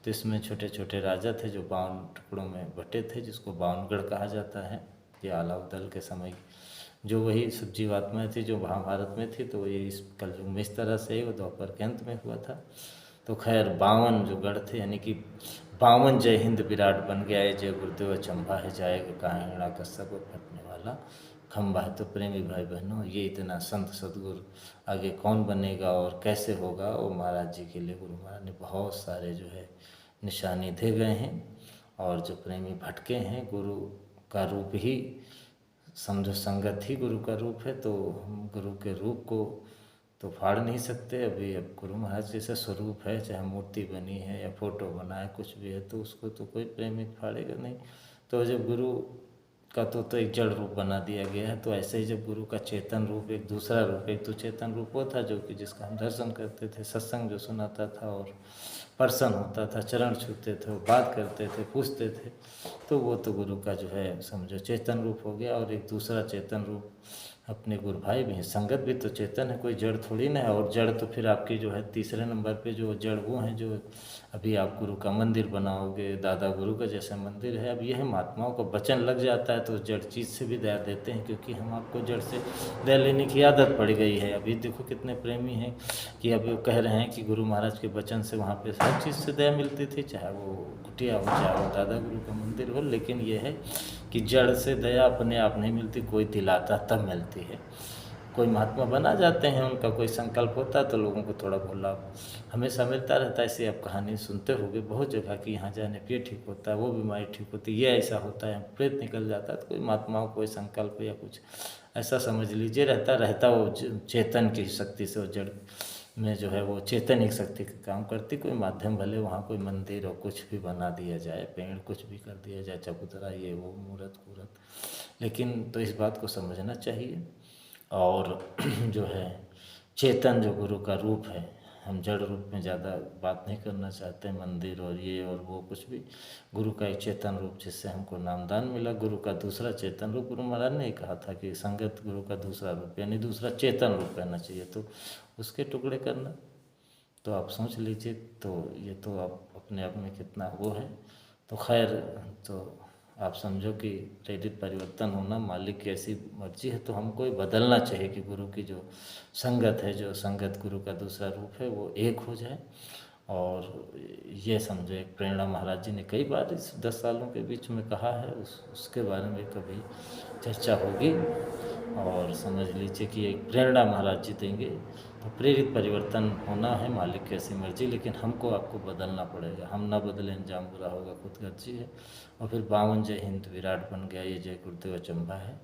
तो इसमें छोटे छोटे राजा थे जो 52 टुकड़ों में बटे थे, जिसको 52गढ़ कहा जाता है। ये अलाउद्दीन के समय जो वही शुद्ध जीवात्माएँ थी जो महाभारत में थी, तो ये इस कलयुग में इस तरह से वो द्वापर के अंत में हुआ था। तो खैर 52 जो गढ़ थे, यानी कि 52 जय हिंद विराट बन गया है, जय गुरुदेव चंबा है जाएगा कहाँ का सब फटने वाला खंबा है। तो प्रेमी भाई बहनों, ये इतना संत सदगुरु आगे कौन बनेगा और कैसे होगा, वो महाराज जी के लिए गुरु महाराज ने बहुत सारे जो है निशानी दे गए हैं। और जो प्रेमी भटके हैं, गुरु का रूप ही समझो, संगत ही गुरु का रूप है। तो हम गुरु के रूप को तो फाड़ नहीं सकते। अभी अब गुरु महाराज जैसा स्वरूप है, चाहे मूर्ति बनी है या फोटो बना है, कुछ भी है, तो उसको तो कोई प्रेमी फाड़ेगा नहीं। तो जब गुरु का तो एक जड़ रूप बना दिया गया है, तो ऐसे ही जब गुरु का चेतन रूप एक दूसरा रूप, एक तो चेतन रूप वो था जो कि जिसका हम दर्शन करते थे, सत्संग जो सुनाता था और प्रसन्न होता था, चरण छूते थे, बात करते थे, पूछते थे, तो वो तो गुरु का जो है समझो चेतन रूप हो गया। और एक दूसरा चेतन रूप अपने गुरु भाई भी हैं, संगत भी तो चेतन है, कोई जड़ थोड़ी ना है। और जड़ तो फिर आपकी जो है तीसरे नंबर पे जो जड़ वो हैं जो अभी आप गुरु का मंदिर बनाओगे, दादा गुरु का जैसा मंदिर है। अब यह महात्माओं को वचन लग जाता है तो जड़ चीज़ से भी दया देते हैं, क्योंकि हम आपको जड़ से दया लेने की आदत पड़ गई है। अभी देखो कितने प्रेमी हैं कि अभी वो कह रहे हैं कि गुरु महाराज के वचन से वहाँ पे हर चीज़ से दया मिलती थी, चाहे वो कुटिया हो, चाहे वो दादा गुरु का मंदिर हो। लेकिन ये है कि जड़ से दया अपने आप नहीं मिलती, कोई दिलाता तब मिलती है। कोई महात्मा बना जाते हैं, उनका कोई संकल्प होता है तो लोगों को थोड़ा बहुत लाभ हमेशा मिलता रहता है। ऐसे आप कहानी सुनते होंगे बहुत जगह कि यहाँ जाने पे ठीक होता है, वो बीमारी ठीक होती है, ये ऐसा होता है, प्रेत निकल जाता है। तो कोई महात्माओं कोई संकल्प या कुछ ऐसा समझ लीजिए रहता वो चेतन की शक्ति से, वो जड़ में जो है वो चेतन एक शक्ति का काम करती। कोई माध्यम भले वहाँ कोई मंदिर और कुछ भी बना दिया जाए, पेड़ कुछ भी कर दिया जाए, चबूतरा ये वो मूर्त कूरत, लेकिन तो इस बात को समझना चाहिए। और जो है चेतन जो गुरु का रूप है, हम जड़ रूप में ज़्यादा बात नहीं करना चाहते, मंदिर और ये और वो कुछ भी। गुरु का एक चेतन रूप जिससे हमको नामदान मिला, गुरु का दूसरा चेतन रूप। गुरु महाराज ने कहा था कि संगत गुरु का दूसरा रूप, यानी दूसरा चेतन रूप रहना चाहिए, तो उसके टुकड़े करना। तो आप सोच लीजिए, तो ये तो आप अपने आप में कितना वो है। तो खैर, तो आप समझो कि प्रेरित परिवर्तन होना मालिक की ऐसी मर्जी है, तो हमको ये बदलना चाहिए कि गुरु की जो संगत है, जो संगत गुरु का दूसरा रूप है, वो एक हो जाए। और ये समझो एक प्रेरणा महाराज जी ने कई बार इस 10 सालों के बीच में कहा है, उसके बारे में कभी चर्चा होगी। और समझ लीजिए कि एक प्रेरणा महाराज जी देंगे। तो प्रेरित परिवर्तन होना है, मालिक की ऐसी मर्जी, लेकिन हमको आपको बदलना पड़ेगा। हम ना बदले अंजाम बुरा होगा, खुद गर्जी है। और फिर 52 जय हिंद विराट बन गया, ये जय गुरुदेव चंबा है।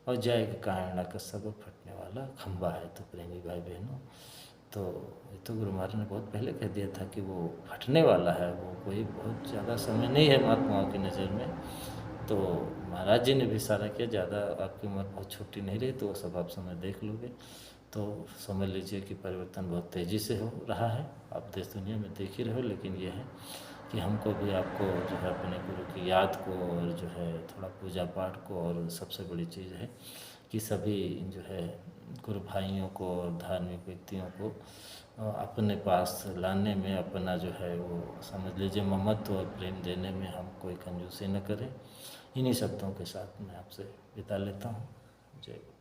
और जय के कायना का सब फटने वाला खंबा है। तो प्रेमी भाई बहनों, तो ये तो गुरु महाराज ने बहुत पहले कह दिया था कि वो फटने वाला है, वो कोई बहुत ज़्यादा समय नहीं है महात्माओं की नज़र में। तो महाराज जी ने भी इशारा किया, ज़्यादा आपकी उम्र बहुत छोटी नहीं रही, तो वो सब आप समय देख लोगे। तो समझ लीजिए कि परिवर्तन बहुत तेज़ी से हो रहा है, आप देश दुनिया में देख ही रहे हो। लेकिन ये है कि हमको भी आपको जो है अपने गुरु की याद को और जो है थोड़ा पूजा पाठ को, और सबसे बड़ी चीज़ है कि सभी जो है गुरु भाइयों को और धार्मिक व्यक्तियों को अपने पास लाने में, अपना जो है वो समझ लीजिए ममत्व और प्रेम देने में हम कोई कंजूसी न करें। इन्हीं शब्दों के साथ मैं आपसे विदा लेता हूँ। जय गुरु।